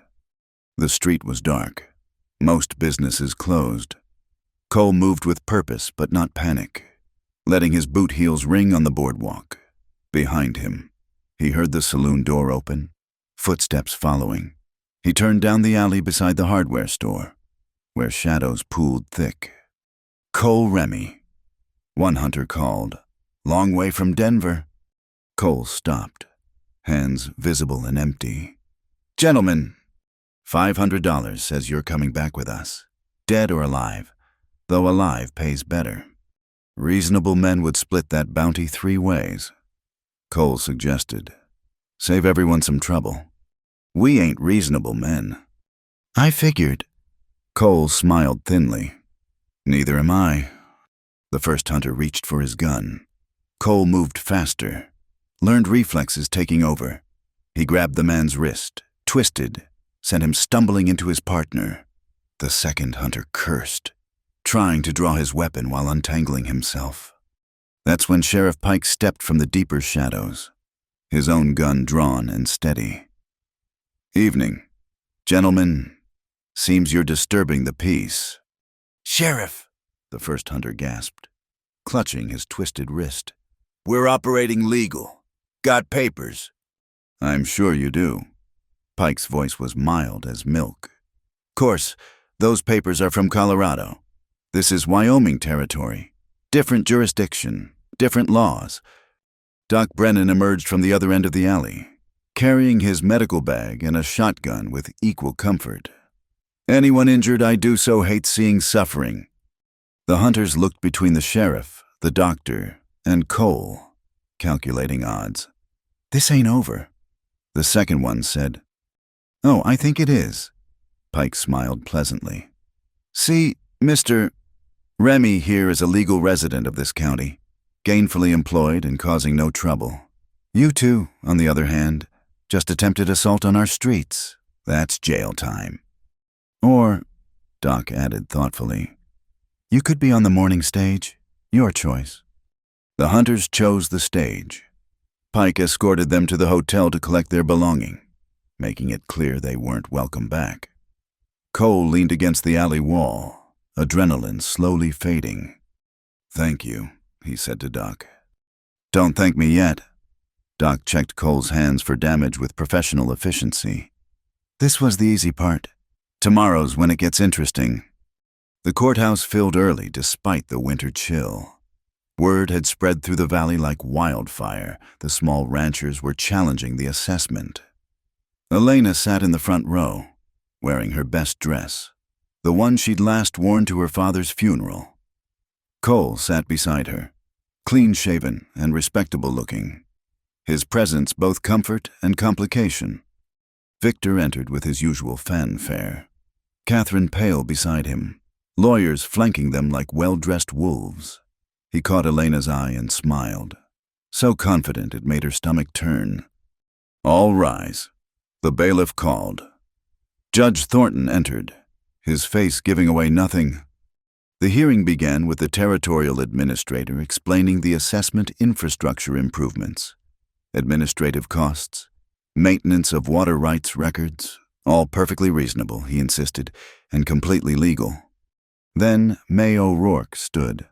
The street was dark. Most businesses closed. Cole moved with purpose but not panic, letting his boot heels ring on the boardwalk. Behind him, he heard the saloon door open, footsteps following. He turned down the alley beside the hardware store, where shadows pooled thick. Cole Remy. One hunter called. Long way from Denver. Cole stopped, hands visible and empty. Gentlemen, $500 says you're coming back with us, dead or alive, though alive pays better. Reasonable men would split that bounty 3 ways. Cole suggested. Save everyone some trouble. We ain't reasonable men. I figured. Cole smiled thinly. Neither am I. The first hunter reached for his gun. Cole moved faster, learned reflexes taking over. He grabbed the man's wrist, twisted, sent him stumbling into his partner. The second hunter cursed, trying to draw his weapon while untangling himself. That's when Sheriff Pike stepped from the deeper shadows, his own gun drawn and steady. Evening. Gentlemen, seems you're disturbing the peace. Sheriff, the first hunter gasped, clutching his twisted wrist. We're operating legal. Got papers. I'm sure you do. Pike's voice was mild as milk. Course, those papers are from Colorado. This is Wyoming territory. Different jurisdiction, different laws. Doc Brennan emerged from the other end of the alley, carrying his medical bag and a shotgun with equal comfort. Anyone injured, I do so hate seeing suffering. The hunters looked between the sheriff, the doctor, and Cole, calculating odds. This ain't over. The second one said, Oh, I think it is. Pike smiled pleasantly. See, Mr. Remy here is a legal resident of this county, gainfully employed and causing no trouble. You two, on the other hand, just attempted assault on our streets. That's jail time. Or, Doc added thoughtfully, you could be on the morning stage. Your choice. The hunters chose the stage. Pike escorted them to the hotel to collect their belonging, making it clear they weren't welcome back. Cole leaned against the alley wall, adrenaline slowly fading. Thank you, he said to Doc. Don't thank me yet. Doc checked Cole's hands for damage with professional efficiency. This was the easy part. Tomorrow's when it gets interesting. The courthouse filled early despite the winter chill. Word had spread through the valley like wildfire. The small ranchers were challenging the assessment. Elena sat in the front row, wearing her best dress, the one she'd last worn to her father's funeral. Cole sat beside her, clean-shaven and respectable-looking, his presence both comfort and complication. Victor entered with his usual fanfare, Catherine pale beside him, lawyers flanking them like well-dressed wolves. He caught Elena's eye and smiled, so confident it made her stomach turn. All rise. The bailiff called. Judge Thornton entered, his face giving away nothing. The hearing began with the territorial administrator explaining the assessment infrastructure improvements, administrative costs, maintenance of water rights records, all perfectly reasonable, he insisted, and completely legal. Then May O'Rourke stood.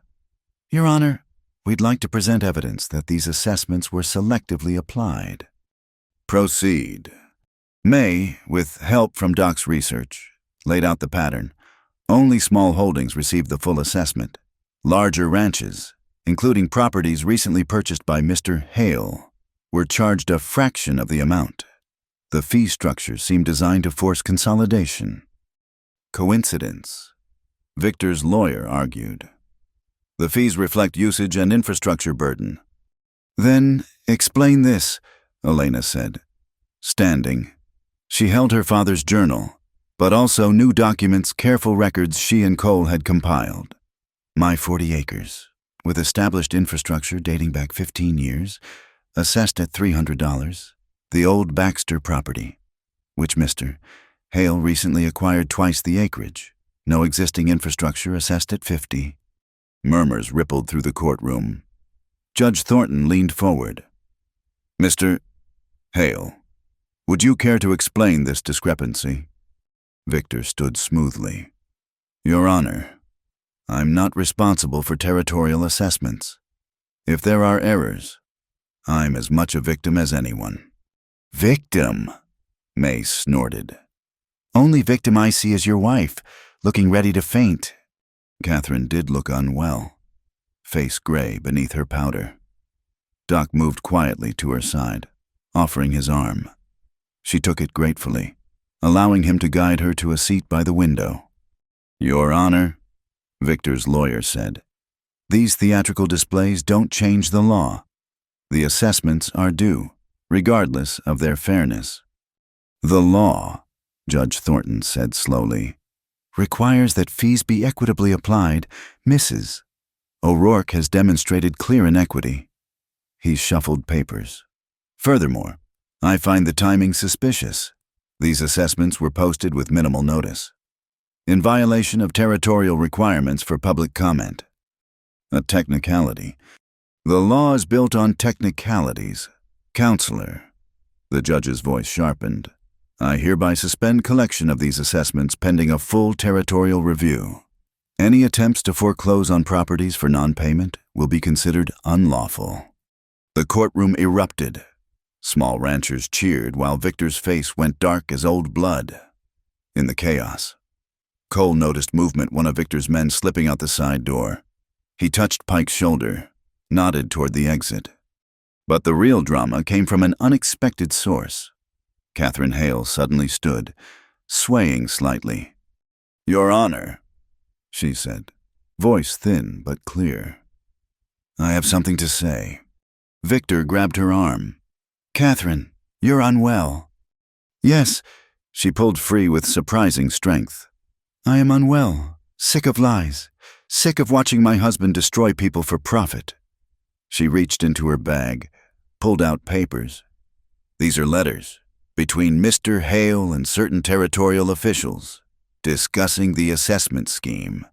Your Honor, we'd like to present evidence that these assessments were selectively applied. Proceed. May, with help from Doc's research, laid out the pattern. Only small holdings received the full assessment. Larger ranches, including properties recently purchased by Mr. Hale, were charged a fraction of the amount. The fee structure seemed designed to force consolidation. Coincidence? Victor's lawyer argued. The fees reflect usage and infrastructure burden. Then explain this, Elena said. Standing, she held her father's journal, but also new documents, careful records she and Cole had compiled. My 40 acres, with established infrastructure dating back 15 years, assessed at $300, the old Baxter property, which Mr. Hale recently acquired twice the acreage, no existing infrastructure assessed at $50. Murmurs rippled through the courtroom. Judge Thornton leaned forward. Mr. Hale, would you care to explain this discrepancy? Victor stood smoothly. Your Honor, I'm not responsible for territorial assessments. If there are errors, I'm as much a victim as anyone. Victim? May snorted. Only victim I see is your wife, looking ready to faint. Catherine did look unwell, face gray beneath her powder. Doc moved quietly to her side, offering his arm. She took it gratefully, allowing him to guide her to a seat by the window. Your Honor, Victor's lawyer said, these theatrical displays don't change the law. The assessments are due, regardless of their fairness. The law, Judge Thornton said slowly, requires that fees be equitably applied, Mrs. O'Rourke has demonstrated clear inequity. He shuffled papers. Furthermore, I find the timing suspicious. These assessments were posted with minimal notice, in violation of territorial requirements for public comment. A technicality. The law is built on technicalities. Counselor, the judge's voice sharpened, I hereby suspend collection of these assessments pending a full territorial review. Any attempts to foreclose on properties for non-payment will be considered unlawful. The courtroom erupted. Small ranchers cheered while Victor's face went dark as old blood. In the chaos, Cole noticed movement, one of Victor's men slipping out the side door. He touched Pike's shoulder, nodded toward the exit. But the real drama came from an unexpected source. Catherine Hale suddenly stood, swaying slightly. Your Honor, she said, voice thin but clear. I have something to say. Victor grabbed her arm. Catherine, you're unwell. Yes, she pulled free with surprising strength. I am unwell, sick of lies, sick of watching my husband destroy people for profit. She reached into her bag, pulled out papers. These are letters between Mr. Hale and certain territorial officials discussing the assessment scheme.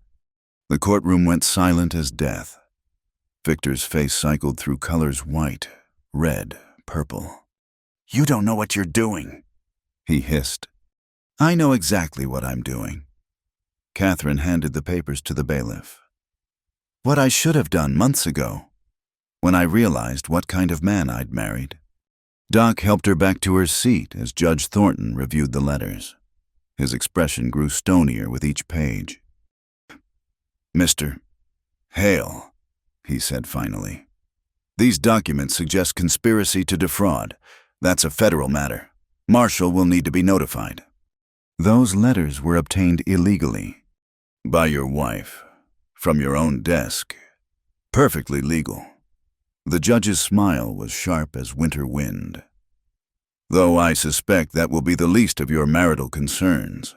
The courtroom went silent as death. Victor's face cycled through colors white, red, purple. You don't know what you're doing, he hissed. I know exactly what I'm doing. Catherine handed the papers to the bailiff. What I should have done months ago, when I realized what kind of man I'd married. Doc helped her back to her seat as Judge Thornton reviewed the letters. His expression grew stonier with each page. Mr. Hale, he said finally. These documents suggest conspiracy to defraud. That's a federal matter. Marshall will need to be notified. Those letters were obtained illegally. By your wife. From your own desk. Perfectly legal. The judge's smile was sharp as winter wind. Though I suspect that will be the least of your marital concerns.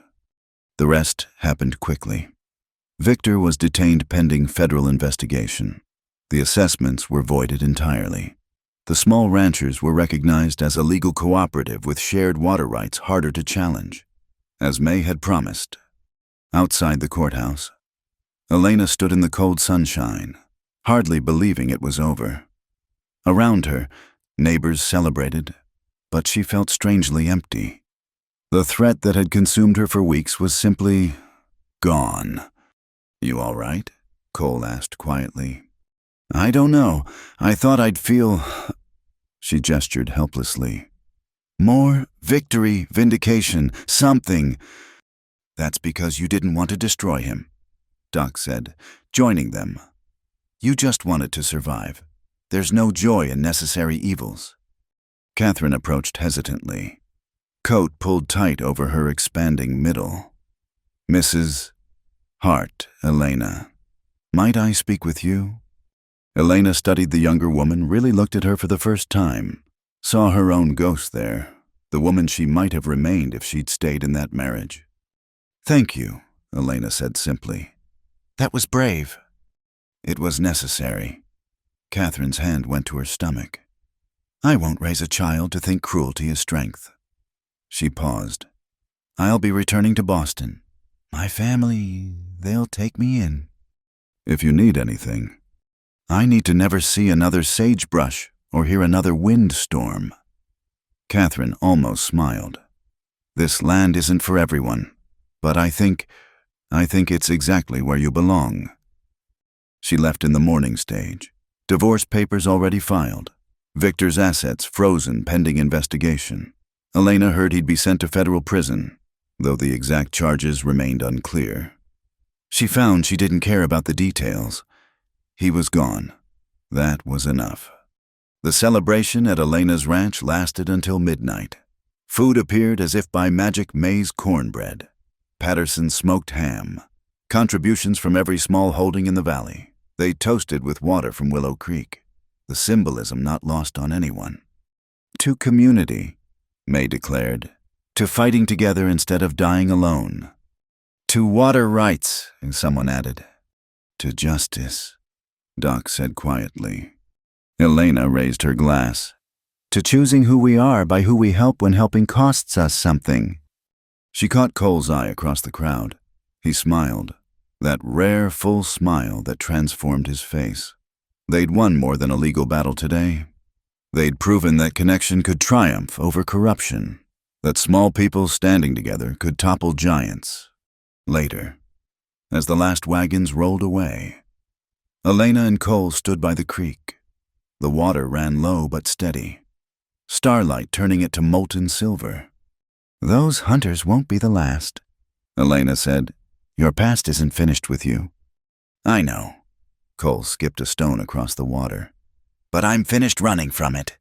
The rest happened quickly. Victor was detained pending federal investigation. The assessments were voided entirely. The small ranchers were recognized as a legal cooperative with shared water rights harder to challenge. As May had promised. Outside the courthouse, Elena stood in the cold sunshine, hardly believing it was over. Around her, neighbors celebrated, but she felt strangely empty. The threat that had consumed her for weeks was simply gone. You all right? Cole asked quietly. I don't know. I thought I'd feel... She gestured helplessly. More victory, vindication, something. That's because you didn't want to destroy him, Doc said, joining them. You just wanted to survive. There's no joy in necessary evils. Catherine approached hesitantly. Coat pulled tight over her expanding middle. Mrs. Hart, Elena. Might I speak with you? Elena studied the younger woman, really looked at her for the first time, saw her own ghost there, the woman she might have remained if she'd stayed in that marriage. Thank you, Elena said simply. That was brave. It was necessary. Catherine's hand went to her stomach. I won't raise a child to think cruelty is strength. She paused. I'll be returning to Boston. My family, they'll take me in. If you need anything. I need to never see another sagebrush or hear another windstorm. Catherine almost smiled. This land isn't for everyone, but I think it's exactly where you belong. She left in the mourning stage. Divorce papers already filed. Victor's assets frozen pending investigation. Elena heard he'd be sent to federal prison, though the exact charges remained unclear. She found she didn't care about the details. He was gone. That was enough. The celebration at Elena's ranch lasted until midnight. Food appeared as if by magic: maize cornbread, Patterson's smoked ham, contributions from every small holding in the valley. They toasted with water from Willow Creek, the symbolism not lost on anyone. To community, May declared. To fighting together instead of dying alone. To water rights, someone added. To justice, Doc said quietly. Elena raised her glass. To choosing who we are by who we help when helping costs us something. She caught Cole's eye across the crowd. He smiled, that rare, full smile that transformed his face. They'd won more than a legal battle today. They'd proven that connection could triumph over corruption, that small people standing together could topple giants. Later, as the last wagons rolled away, Elena and Cole stood by the creek. The water ran low but steady, starlight turning it to molten silver. Those hunters won't be the last, Elena said. Your past isn't finished with you. I know. Cole skipped a stone across the water. But I'm finished running from it.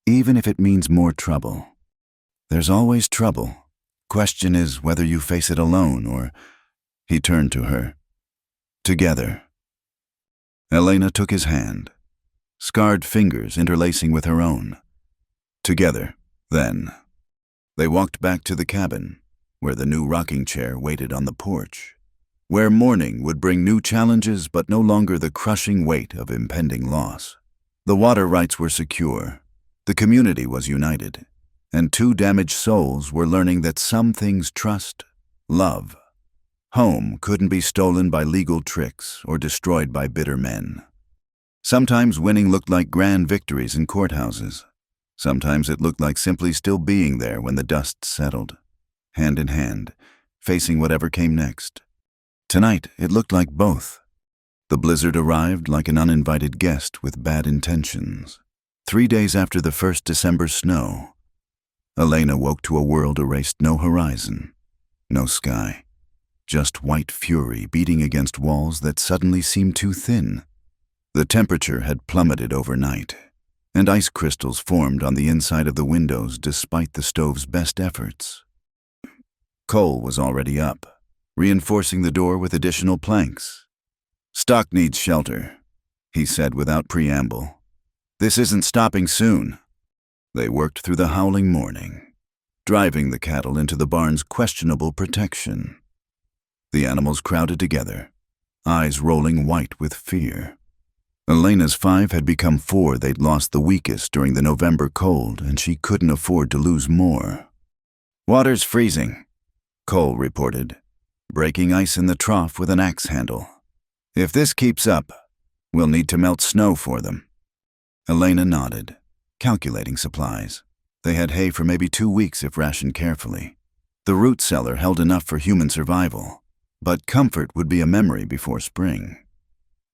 Even if it means more trouble. There's always trouble. Question is whether you face it alone or... He turned to her. Together. Elena took his hand, scarred fingers interlacing with her own. Together, then. They walked back to the cabin, where the new rocking chair waited on the porch, where morning would bring new challenges but no longer the crushing weight of impending loss. The water rights were secure, the community was united, and two damaged souls were learning that some things trust, love, home couldn't be stolen by legal tricks or destroyed by bitter men. Sometimes winning looked like grand victories in courthouses. Sometimes it looked like simply still being there when the dust settled, hand in hand, facing whatever came next. Tonight, it looked like both. The blizzard arrived like an uninvited guest with bad intentions. 3 days after the first December snow, Elena woke to a world erased: no horizon, no sky, just white fury beating against walls that suddenly seemed too thin. The temperature had plummeted overnight, and ice crystals formed on the inside of the windows despite the stove's best efforts. Cole was already up, reinforcing the door with additional planks. Stock needs shelter, he said without preamble. This isn't stopping soon. They worked through the howling morning, driving the cattle into the barn's questionable protection. The animals crowded together, eyes rolling white with fear. Elena's 5 had become 4 they'd lost the weakest during the November cold, and she couldn't afford to lose more. Water's freezing, Cole reported, breaking ice in the trough with an axe handle. If this keeps up, we'll need to melt snow for them. Elena nodded, calculating supplies. They had hay for maybe 2 weeks if rationed carefully. The root cellar held enough for human survival, but comfort would be a memory before spring.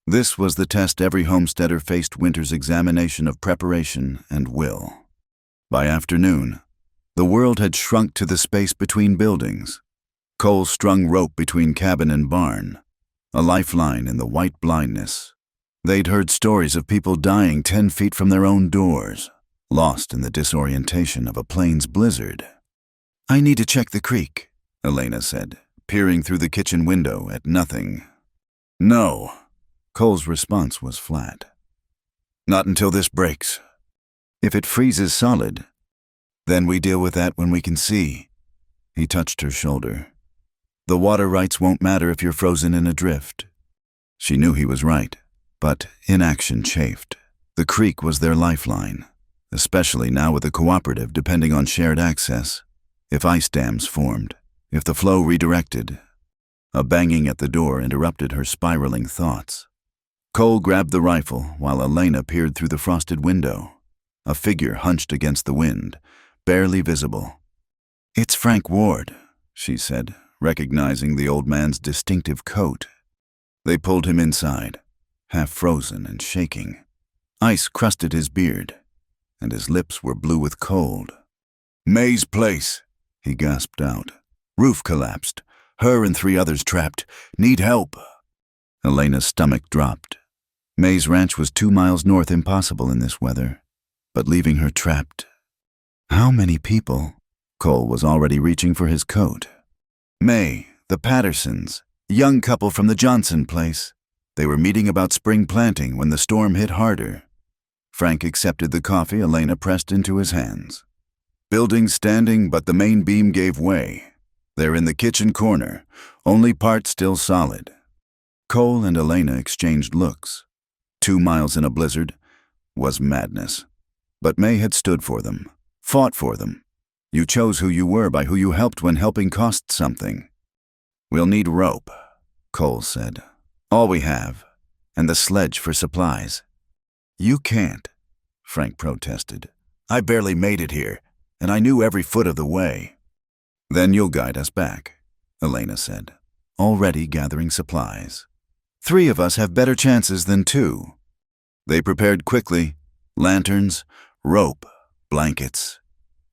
This was the test every homesteader faced: winter's examination of preparation and will. By afternoon, the world had shrunk to the space between buildings. Cole strung rope between cabin and barn, a lifeline in the white blindness. They'd heard stories of people dying 10 feet from their own doors, lost in the disorientation of a plains blizzard. I need to check the creek, Elena said, peering through the kitchen window at nothing. "No." Cole's response was flat. "Not until this breaks. If it freezes solid, then we deal with that when we can see." He touched her shoulder. "The water rights won't matter if you're frozen in a drift." She knew he was right, but inaction chafed. The creek was their lifeline, especially now with the cooperative depending on shared access. If ice dams formed, if the flow redirected. A banging at the door interrupted her spiraling thoughts. Cole grabbed the rifle while Elena peered through the frosted window. A figure hunched against the wind, barely visible. "It's Frank Ward," she said, recognizing the old man's distinctive coat. They pulled him inside, half frozen and shaking. Ice crusted his beard, and his lips were blue with cold. "May's place," he gasped out. "Roof collapsed. Her and 3 others trapped. Need help." Elena's stomach dropped. May's ranch was 2 miles north, impossible in this weather, but leaving her trapped. How many people? Cole was already reaching for his coat. May, the Pattersons, young couple from the Johnson place. They were meeting about spring planting when the storm hit harder. Frank accepted the coffee Elena pressed into his hands. "Building standing, but the main beam gave way. They're in the kitchen corner, only part still solid." Cole and Elena exchanged looks. 2 miles in a blizzard was madness. But May had stood for them, fought for them. You chose who you were by who you helped when helping cost something. "We'll need rope," Cole said. "All we have, and the sledge for supplies." "You can't," Frank protested. "I barely made it here, and I knew every foot of the way." "Then you'll guide us back," Elena said, already gathering supplies. 3 of us have better chances than 2. They prepared quickly: lanterns, rope, blankets.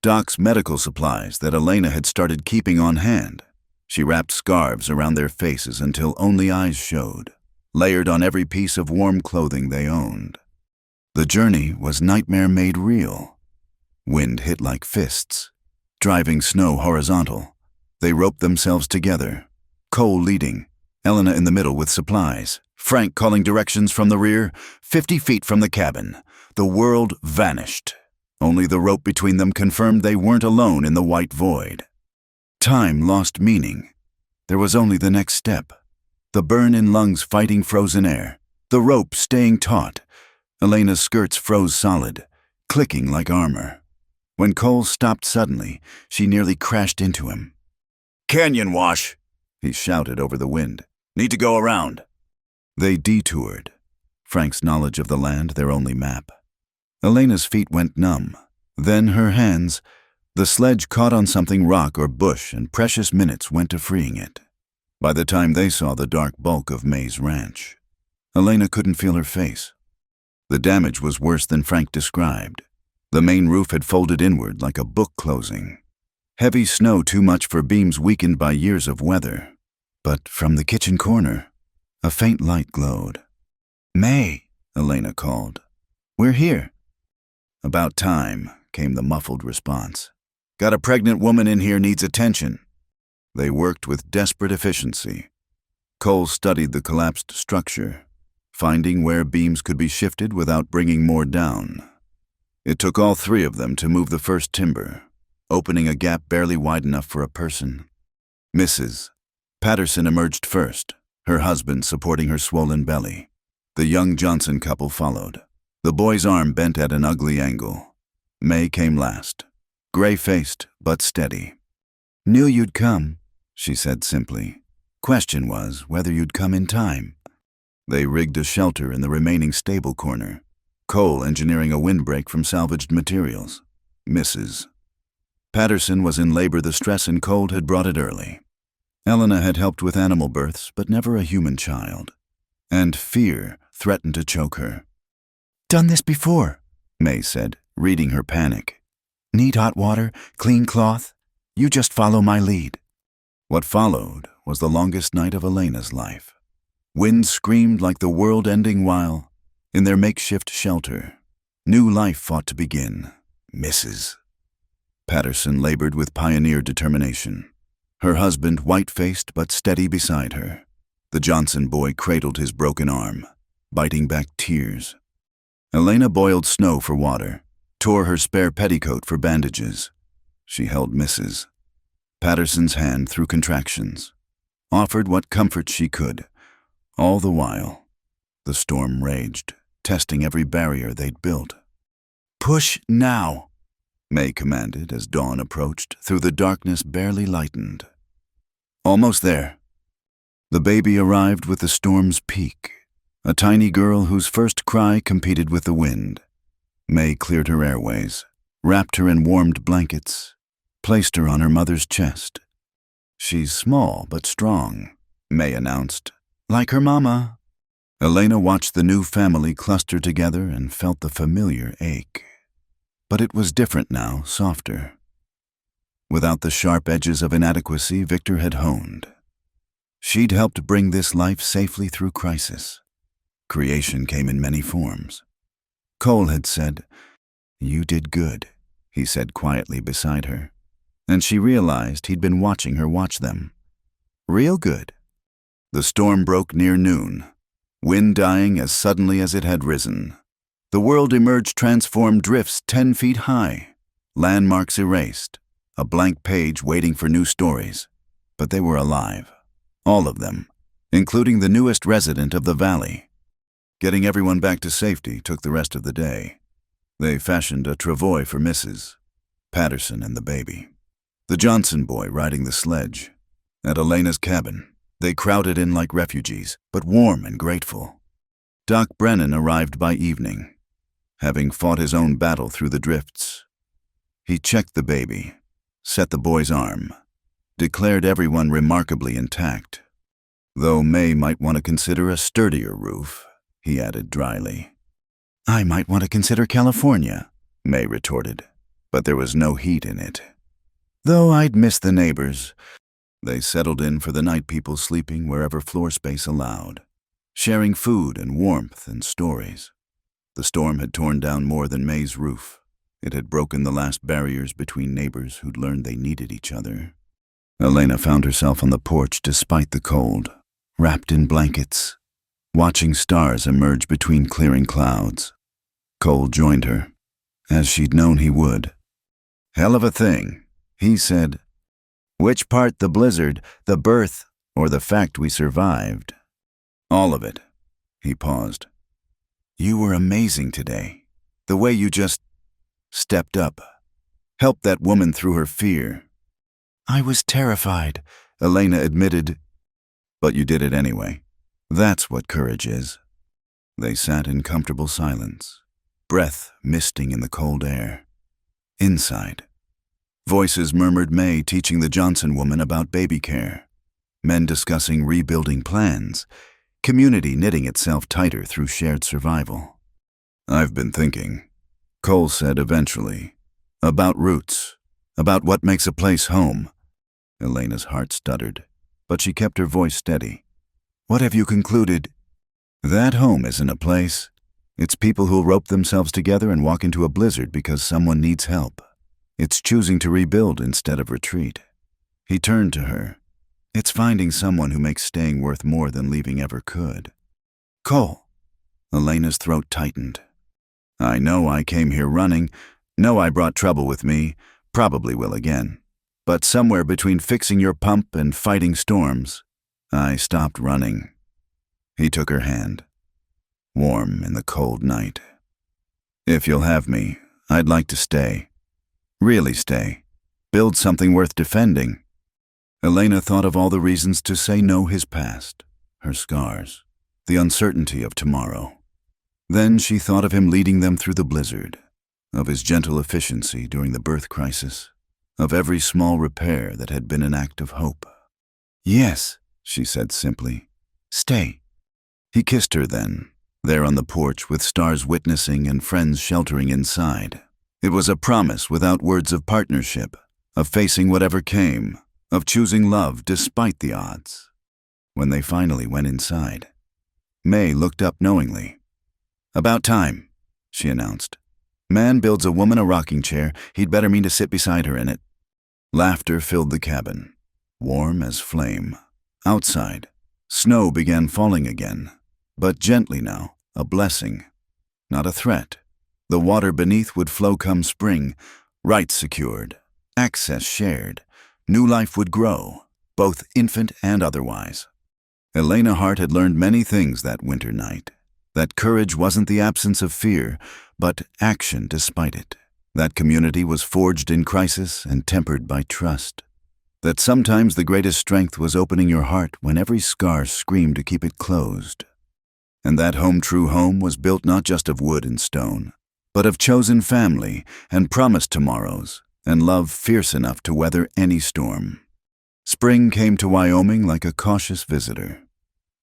Doc's medical supplies that Elena had started keeping on hand. She wrapped scarves around their faces until only eyes showed, layered on every piece of warm clothing they owned. The journey was nightmare made real. Wind hit like fists, driving snow horizontal. They roped themselves together, Cole leading, Elena in the middle with supplies, Frank calling directions from the rear. 50 feet from the cabin, the world vanished. Only the rope between them confirmed they weren't alone in the white void. Time lost meaning. There was only the next step. The burn in lungs fighting frozen air, the rope staying taut. Elena's skirts froze solid, clicking like armor. When Cole stopped suddenly, she nearly crashed into him. "Canyon wash," he shouted over the wind. "Need to go around." They detoured, Frank's knowledge of the land their only map. Elena's feet went numb. Then her hands. The sledge caught on something rock or bush, and precious minutes went to freeing it. By the time they saw the dark bulk of May's ranch, Elena couldn't feel her face. The damage was worse than Frank described. The main roof had folded inward like a book closing. Heavy snow too much for beams weakened by years of weather. But from the kitchen corner, a faint light glowed. "May," Elena called. "We're here." "About time," came the muffled response. "Got a pregnant woman in here, needs attention." They worked with desperate efficiency. Cole studied the collapsed structure, finding where beams could be shifted without bringing more down. It took all 3 of them to move the first timber, opening a gap barely wide enough for a person. Mrs. Patterson emerged first, her husband supporting her swollen belly. The young Johnson couple followed, the boy's arm bent at an ugly angle. May came last, gray-faced but steady. "Knew you'd come," she said simply. "Question was whether you'd come in time." They rigged a shelter in the remaining stable corner, Cole engineering a windbreak from salvaged materials. Mrs. Patterson was in labor. The stress and cold had brought it early. Elena had helped with animal births, but never a human child. And fear threatened to choke her. "Done this before," May said, reading her panic. "Need hot water, clean cloth? You just follow my lead." What followed was the longest night of Elena's life. Wind screamed like the world ending while, in their makeshift shelter, new life fought to begin. Mrs. Patterson labored with pioneer determination. her husband white-faced but steady beside her. The Johnson boy cradled his broken arm, biting back tears. Elena boiled snow for water, tore her spare petticoat for bandages. She held Mrs. Patterson's hand through contractions, offered what comfort she could. All the while, the storm raged, testing every barrier they'd built. "Push now," May commanded as dawn approached through the darkness barely lightened. Almost there. The baby arrived with the storm's peak, a tiny girl whose first cry competed with the wind. May cleared her airways, wrapped her in warmed blankets, placed her on her mother's chest. "She's small but strong," May announced. "Like her mama." Elena watched the new family cluster together and felt the familiar ache. But it was different now, softer. Without the sharp edges of inadequacy Victor had honed. She'd helped bring this life safely through crisis. Creation came in many forms. Cole had said, "You did good," he said quietly beside her, and she realized he'd been watching her watch them. Real good. The storm broke near noon, wind dying as suddenly as it had risen. The world emerged transformed drifts 10 feet high, landmarks erased, a blank page waiting for new stories. But they were alive, all of them, including the newest resident of the valley. Getting everyone back to safety took the rest of the day. They fashioned a travois for Mrs. Patterson and the baby. The Johnson boy riding the sledge. At Elena's cabin, they crowded in like refugees, but warm and grateful. Doc Brennan arrived by evening, having fought his own battle through the drifts. He checked the baby, set the boy's arm, declared everyone remarkably intact. Though May might want to consider a sturdier roof, he added dryly. "I might want to consider California," May retorted, but there was no heat in it. "Though I'd miss the neighbors." They settled in for the night, people sleeping wherever floor space allowed, sharing food and warmth and stories. The storm had torn down more than May's roof. It had broken the last barriers between neighbors who'd learned they needed each other. Elena found herself on the porch despite the cold, wrapped in blankets, watching stars emerge between clearing clouds. Cole joined her, as she'd known he would. "Hell of a thing," he said. "Which part the blizzard, the birth, or the fact we survived?" "All of it." He paused. "You were amazing today. The way you just stepped up, helped that woman through her fear." "I was terrified," Elena admitted. "But you did it anyway. That's what courage is." They sat in comfortable silence, breath misting in the cold air. Inside, voices murmured May teaching the Johnson woman about baby care, men discussing rebuilding plans, community knitting itself tighter through shared survival. "I've been thinking," Cole said eventually, "about roots, about what makes a place home." Elena's heart stuttered, but she kept her voice steady. "What have you concluded?" "That home isn't a place. It's people who'll rope themselves together and walk into a blizzard because someone needs help. It's choosing to rebuild instead of retreat." He turned to her. "It's finding someone who makes staying worth more than leaving ever could." "Cole." Elena's throat tightened. "I know I came here running, know I brought trouble with me, probably will again. But somewhere between fixing your pump and fighting storms, I stopped running." He took her hand, warm in the cold night. "If you'll have me, I'd like to stay. Really stay. Build something worth defending." Elena thought of all the reasons to say no: his past, her scars, the uncertainty of tomorrow. Then she thought of him leading them through the blizzard, of his gentle efficiency during the birth crisis, of every small repair that had been an act of hope. "Yes," she said simply. "Stay." He kissed her then, there on the porch with stars witnessing and friends sheltering inside. It was a promise without words of partnership, of facing whatever came, of choosing love despite the odds. When they finally went inside, May looked up knowingly. "About time," she announced. "Man builds a woman a rocking chair, he'd better mean to sit beside her in it." Laughter filled the cabin. warm as flame. Outside, snow began falling again, but gently now, a blessing, not a threat. The water beneath would flow come spring, rights secured, access shared, new life would grow, both infant and otherwise. Elena Hart had learned many things that winter night. That courage wasn't the absence of fear, but action despite it. That community was forged in crisis and tempered by trust. That sometimes the greatest strength was opening your heart when every scar screamed to keep it closed. And that home true home was built not just of wood and stone, but of chosen family and promised tomorrows, and love fierce enough to weather any storm. Spring came to Wyoming like a cautious visitor,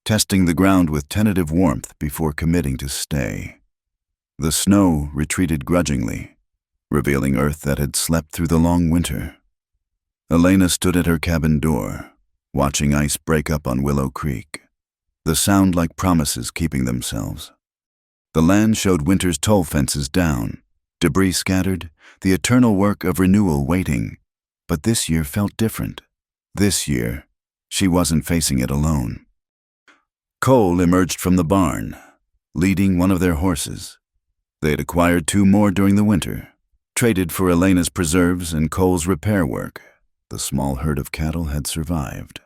testing the ground with tentative warmth before committing to stay. The snow retreated grudgingly, revealing earth that had slept through the long winter. Elena stood at her cabin door, watching ice break up on Willow Creek, the sound like promises keeping themselves. The land showed winter's toll fences down, debris scattered, the eternal work of renewal waiting. But this year felt different. This year, she wasn't facing it alone. Cole emerged from the barn, leading one of their horses. They had acquired 2 more during the winter, traded for Elena's preserves and Cole's repair work. The small herd of cattle had survived,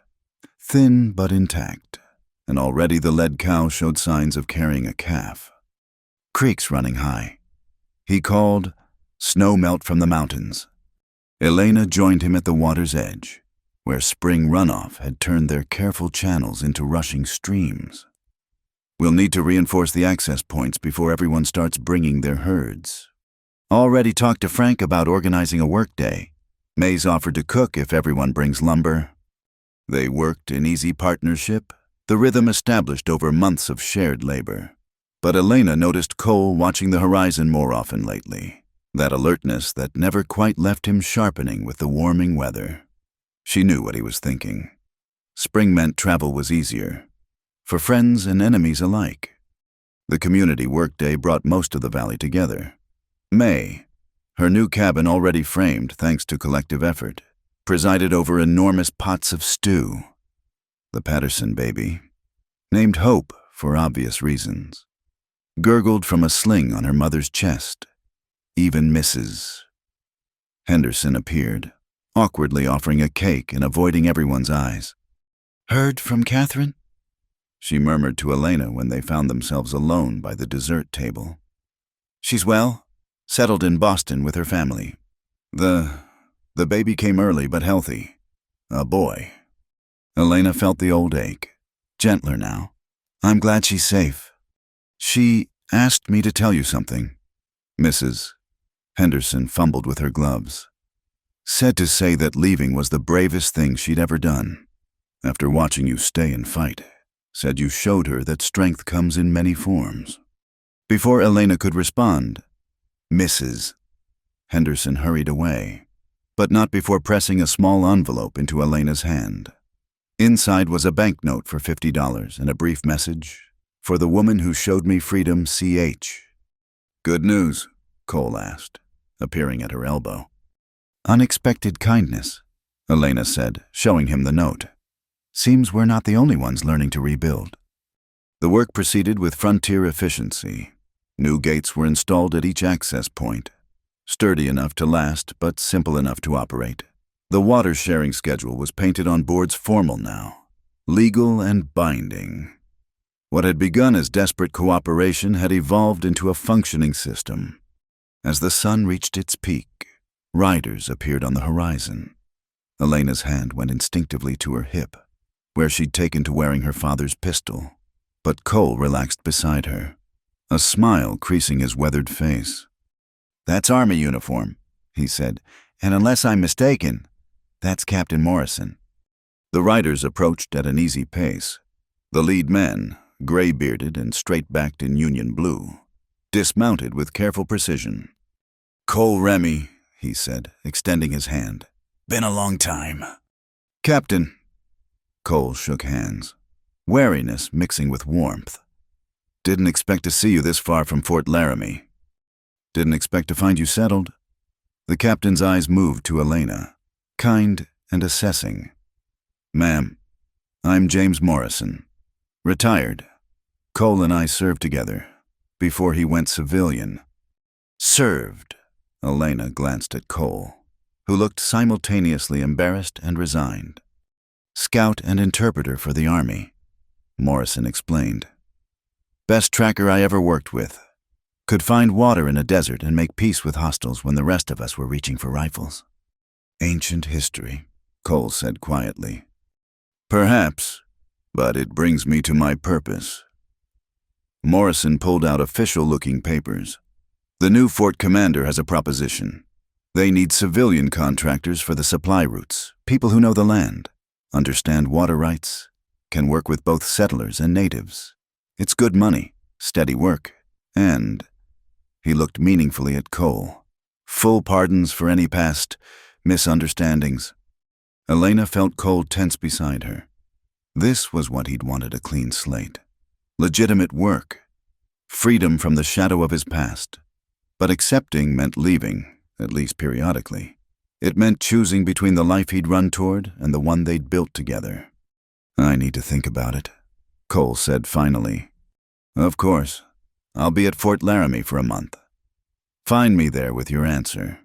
thin but intact, and already the led cow showed signs of carrying a calf. Creeks running high. He called, snow melt from the mountains. Elena joined him at the water's edge, where spring runoff had turned their careful channels into rushing streams. We'll need to reinforce the access points before everyone starts bringing their herds. Already talked to Frank about organizing a workday. May's offered to cook if everyone brings lumber. They worked in easy partnership, the rhythm established over months of shared labor. But Elena noticed Cole watching the horizon more often lately, that alertness that never quite left him sharpening with the warming weather. She knew what he was thinking. Spring meant travel was easier, for friends and enemies alike. The community workday brought most of the valley together. May, her new cabin already framed thanks to collective effort, presided over enormous pots of stew. The Patterson baby, named Hope for obvious reasons, gurgled from a sling on her mother's chest. Even Mrs. Henderson appeared, awkwardly offering a cake and avoiding everyone's eyes. "Heard from Catherine?" she murmured to Elena when they found themselves alone by the dessert table. "She's well, settled in Boston with her family. The baby came early but healthy. A boy." Elena felt the old ache, gentler now. "I'm glad she's safe. She asked me to tell you something." Mrs. Henderson fumbled with her gloves. "Said to say that leaving was the bravest thing she'd ever done. After watching you stay and fight, said you showed her that strength comes in many forms." Before Elena could respond, Mrs. Henderson hurried away, but not before pressing a small envelope into Elena's hand. Inside was a banknote for $50 and a brief message, "For the woman who showed me freedom, CH." "Good news?" Cole asked, appearing at her elbow. "Unexpected kindness," Elena said, showing him the note. "Seems we're not the only ones learning to rebuild." The work proceeded with frontier efficiency. New gates were installed at each access point, sturdy enough to last but simple enough to operate. The water sharing schedule was painted on boards formal now, legal and binding. What had begun as desperate cooperation had evolved into a functioning system. As the sun reached its peak, riders appeared on the horizon. Elena's hand went instinctively to her hip, where she'd taken to wearing her father's pistol, but Cole relaxed beside her, a smile creasing his weathered face. "That's Army uniform," he said, "and unless I'm mistaken, that's Captain Morrison." The riders approached at an easy pace. The lead men, gray-bearded and straight-backed in Union blue, dismounted with careful precision. "Cole Remy," he said, extending his hand. "Been a long time." "Captain." Cole shook hands, wariness mixing with warmth. "Didn't expect to see you this far from Fort Laramie." "Didn't expect to find you settled." The captain's eyes moved to Elena, kind and assessing. Ma'am, I'm James Morrison. Retired. Cole and I served together before he went civilian. Served. Elena glanced at Cole, who looked simultaneously embarrassed and resigned. Scout and interpreter for the Army, Morrison explained. Best tracker I ever worked with. Could find water in a desert and make peace with hostiles when the rest of us were reaching for rifles. Ancient history, Cole said quietly. Perhaps, but it brings me to my purpose. Morrison pulled out official-looking papers. The new fort commander has a proposition. They need civilian contractors for the supply routes, people who know the land, understand water rights, can work with both settlers and natives. It's good money, steady work, and, he looked meaningfully at Cole, full pardons for any past misunderstandings. Elena felt Cole tense beside her. This was what he'd wanted: a clean slate. Legitimate work. Freedom from the shadow of his past. But accepting meant leaving, at least periodically. It meant choosing between the life he'd run toward and the one they'd built together. I need to think about it, Cole said finally. Of course. I'll be at Fort Laramie for a month. Find me there with your answer.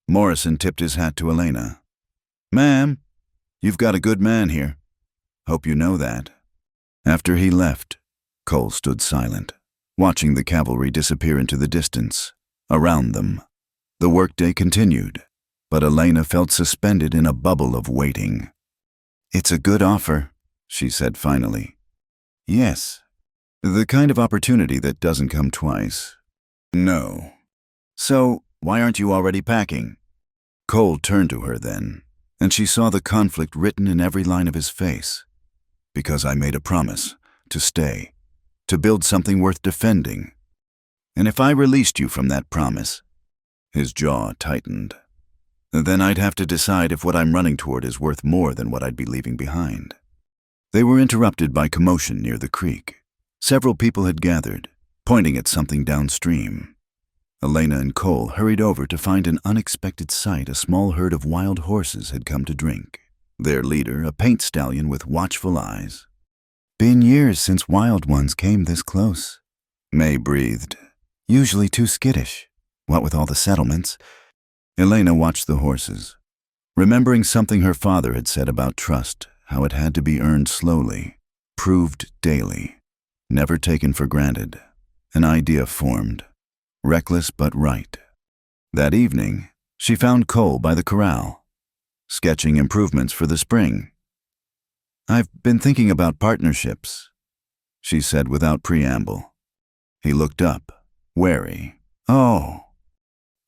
Morrison tipped his hat to Elena. Ma'am, you've got a good man here. Hope you know that. After he left, Cole stood silent, watching the cavalry disappear into the distance. Around them, the workday continued, but Elena felt suspended in a bubble of waiting. It's a good offer, she said finally. Yes. The kind of opportunity that doesn't come twice. No. So, why aren't you already packing? Cole turned to her then, and she saw the conflict written in every line of his face. Because I made a promise to stay, to build something worth defending. And if I released you from that promise, his jaw tightened, then I'd have to decide if what I'm running toward is worth more than what I'd be leaving behind. They were interrupted by commotion near the creek. Several people had gathered, pointing at something downstream. Elena and Cole hurried over to find an unexpected sight. A small herd of wild horses had come to drink. Their leader, a paint stallion with watchful eyes. Been years since wild ones came this close. May breathed. Usually too skittish. What with all the settlements? Elena watched the horses, remembering something her father had said about trust, how it had to be earned slowly, proved daily, never taken for granted. An idea formed, reckless but right. That evening, she found Cole by the corral, sketching improvements for the spring. I've been thinking about partnerships, she said without preamble. He looked up, wary. Oh.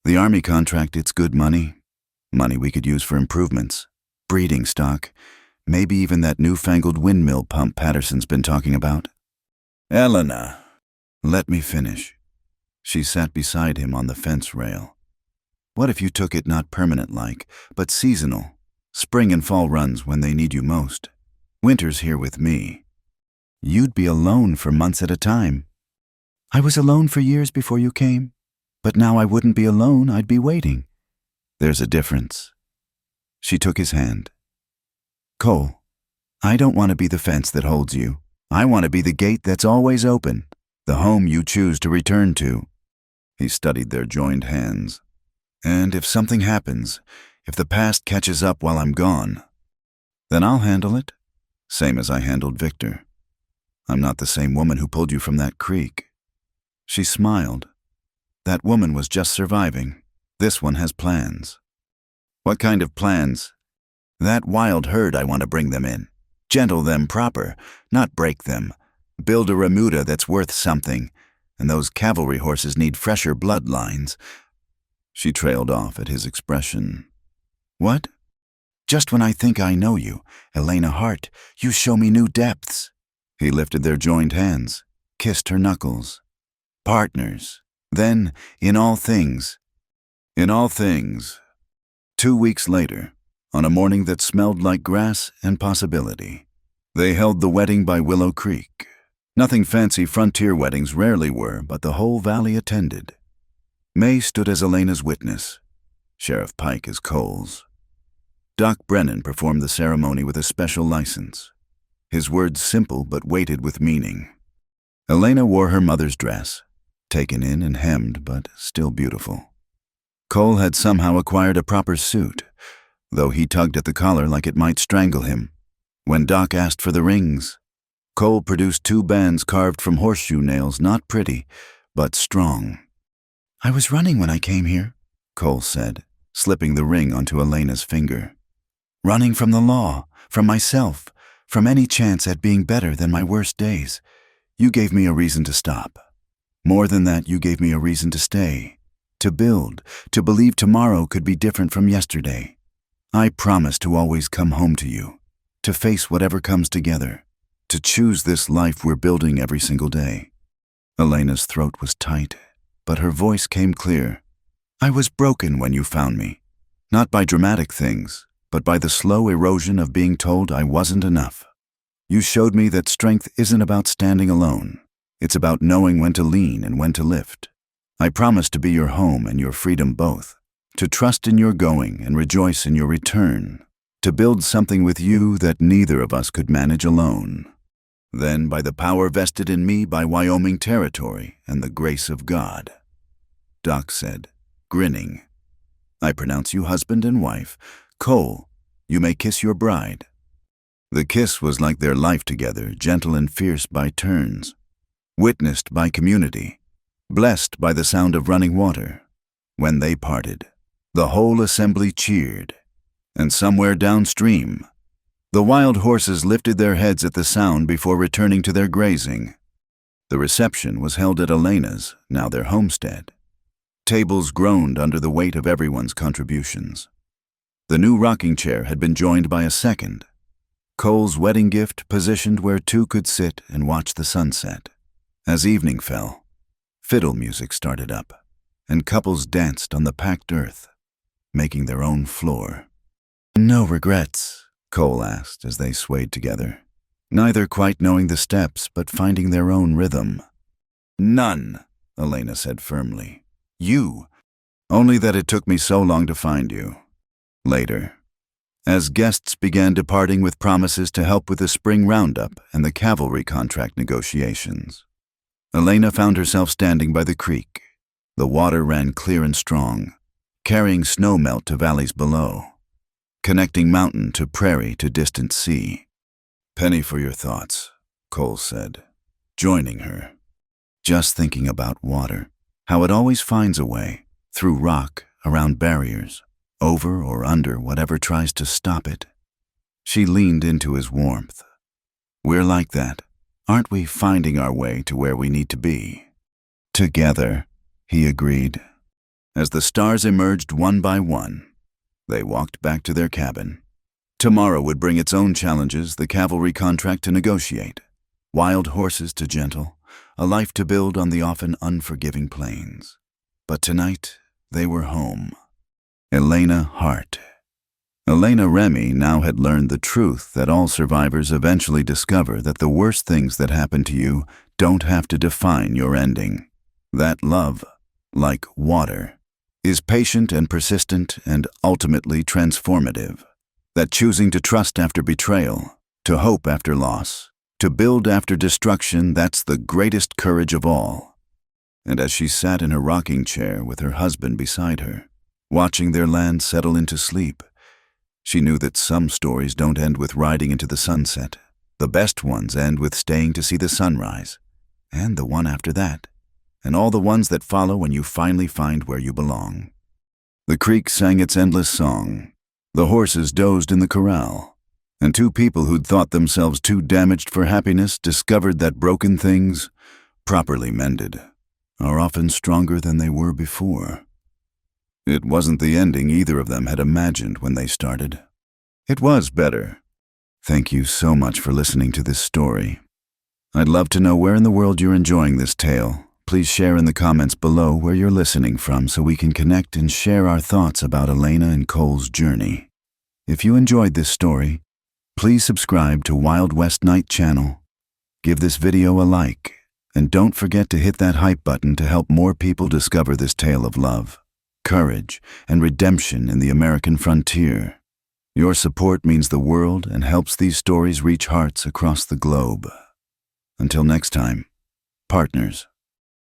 The Army contract, it's good money. Money we could use for improvements, breeding stock, maybe even that newfangled windmill pump Patterson's been talking about. Elena, let me finish. She sat beside him on the fence rail. What if you took it not permanent-like, but seasonal? Spring and fall runs when they need you most. Winter's here with me. You'd be alone for months at a time. I was alone for years before you came. But now I wouldn't be alone, I'd be waiting. There's a difference. She took his hand. Cole, I don't want to be the fence that holds you. I want to be the gate that's always open, the home you choose to return to. He studied their joined hands. And if something happens, if the past catches up while I'm gone, then I'll handle it, same as I handled Victor. I'm not the same woman who pulled you from that creek. She smiled. That woman was just surviving. This one has plans. What kind of plans? That wild herd, I want to bring them in. Gentle them proper, not break them. Build a remuda that's worth something. And those cavalry horses need fresher bloodlines. She trailed off at his expression. What? Just when I think I know you, Elena Hart, you show me new depths. He lifted their joined hands, kissed her knuckles. Partners. Then, in all things. 2 weeks later, on a morning that smelled like grass and possibility, they held the wedding by Willow Creek. Nothing fancy frontier weddings rarely were, but the whole valley attended. May stood as Elena's witness, Sheriff Pike as Cole's. Doc Brennan performed the ceremony with a special license. His words simple but weighted with meaning. Elena wore her mother's dress, taken in and hemmed but still beautiful. Cole had somehow acquired a proper suit, though he tugged at the collar like it might strangle him. When Doc asked for the rings, Cole produced 2 bands carved from horseshoe nails, not pretty, but strong. "I was running when I came here," Cole said, slipping the ring onto Elena's finger. "Running from the law, from myself, from any chance at being better than my worst days. You gave me a reason to stop. More than that, you gave me a reason to stay, to build, to believe tomorrow could be different from yesterday. I promise to always come home to you, to face whatever comes together, to choose this life we're building every single day." Elena's throat was tight, but her voice came clear. "I was broken when you found me, not by dramatic things, but by the slow erosion of being told I wasn't enough. You showed me that strength isn't about standing alone. It's about knowing when to lean and when to lift. I promise to be your home and your freedom both, to trust in your going and rejoice in your return, to build something with you that neither of us could manage alone. Then, by the power vested in me by Wyoming territory and the grace of God," Doc said, grinning, "I pronounce you husband and wife. Cole, you may kiss your bride." The kiss was like their life together, gentle and fierce by turns, witnessed by community, blessed by the sound of running water. When they parted, the whole assembly cheered, and somewhere downstream, the wild horses lifted their heads at the sound before returning to their grazing. The reception was held at Elena's, now their homestead. Tables groaned under the weight of everyone's contributions. The new rocking chair had been joined by a second, Cole's wedding gift positioned where 2 could sit and watch the sunset. As evening fell, fiddle music started up, and couples danced on the packed earth, making their own floor. "No regrets?" Cole asked as they swayed together, neither quite knowing the steps but finding their own rhythm. "None," Elena said firmly. "You. Only that it took me so long to find you." Later, as guests began departing with promises to help with the spring roundup and the cavalry contract negotiations, Elena found herself standing by the creek. The water ran clear and strong, carrying snow melt to valleys below, connecting mountain to prairie to distant sea. "Penny for your thoughts," Cole said, joining her. "Just thinking about water, how it always finds a way, through rock, around barriers, over or under whatever tries to stop it." She leaned into his warmth. "We're like that, aren't we, finding our way to where we need to be?" "Together," he agreed. As the stars emerged one by one, they walked back to their cabin. Tomorrow would bring its own challenges, the cavalry contract to negotiate, wild horses to gentle, a life to build on the often unforgiving plains. But tonight, they were home. Elena Hart. Elena Remy now had learned the truth that all survivors eventually discover that the worst things that happen to you don't have to define your ending. That love, like water, is patient and persistent and ultimately transformative. That choosing to trust after betrayal, to hope after loss, to build after destruction, that's the greatest courage of all. And as she sat in her rocking chair with her husband beside her, watching their land settle into sleep, she knew that some stories don't end with riding into the sunset. The best ones end with staying to see the sunrise, and the one after that, and all the ones that follow when you finally find where you belong. The creek sang its endless song. The horses dozed in the corral, and 2 people who'd thought themselves too damaged for happiness discovered that broken things, properly mended, are often stronger than they were before. It wasn't the ending either of them had imagined when they started. It was better. Thank you so much for listening to this story. I'd love to know where in the world you're enjoying this tale. Please share in the comments below where you're listening from so we can connect and share our thoughts about Elena and Cole's journey. If you enjoyed this story, please subscribe to Wild West Night channel, give this video a like, and don't forget to hit that hype button to help more people discover this tale of love, courage, and redemption in the American frontier. Your support means the world and helps these stories reach hearts across the globe. Until next time, partners.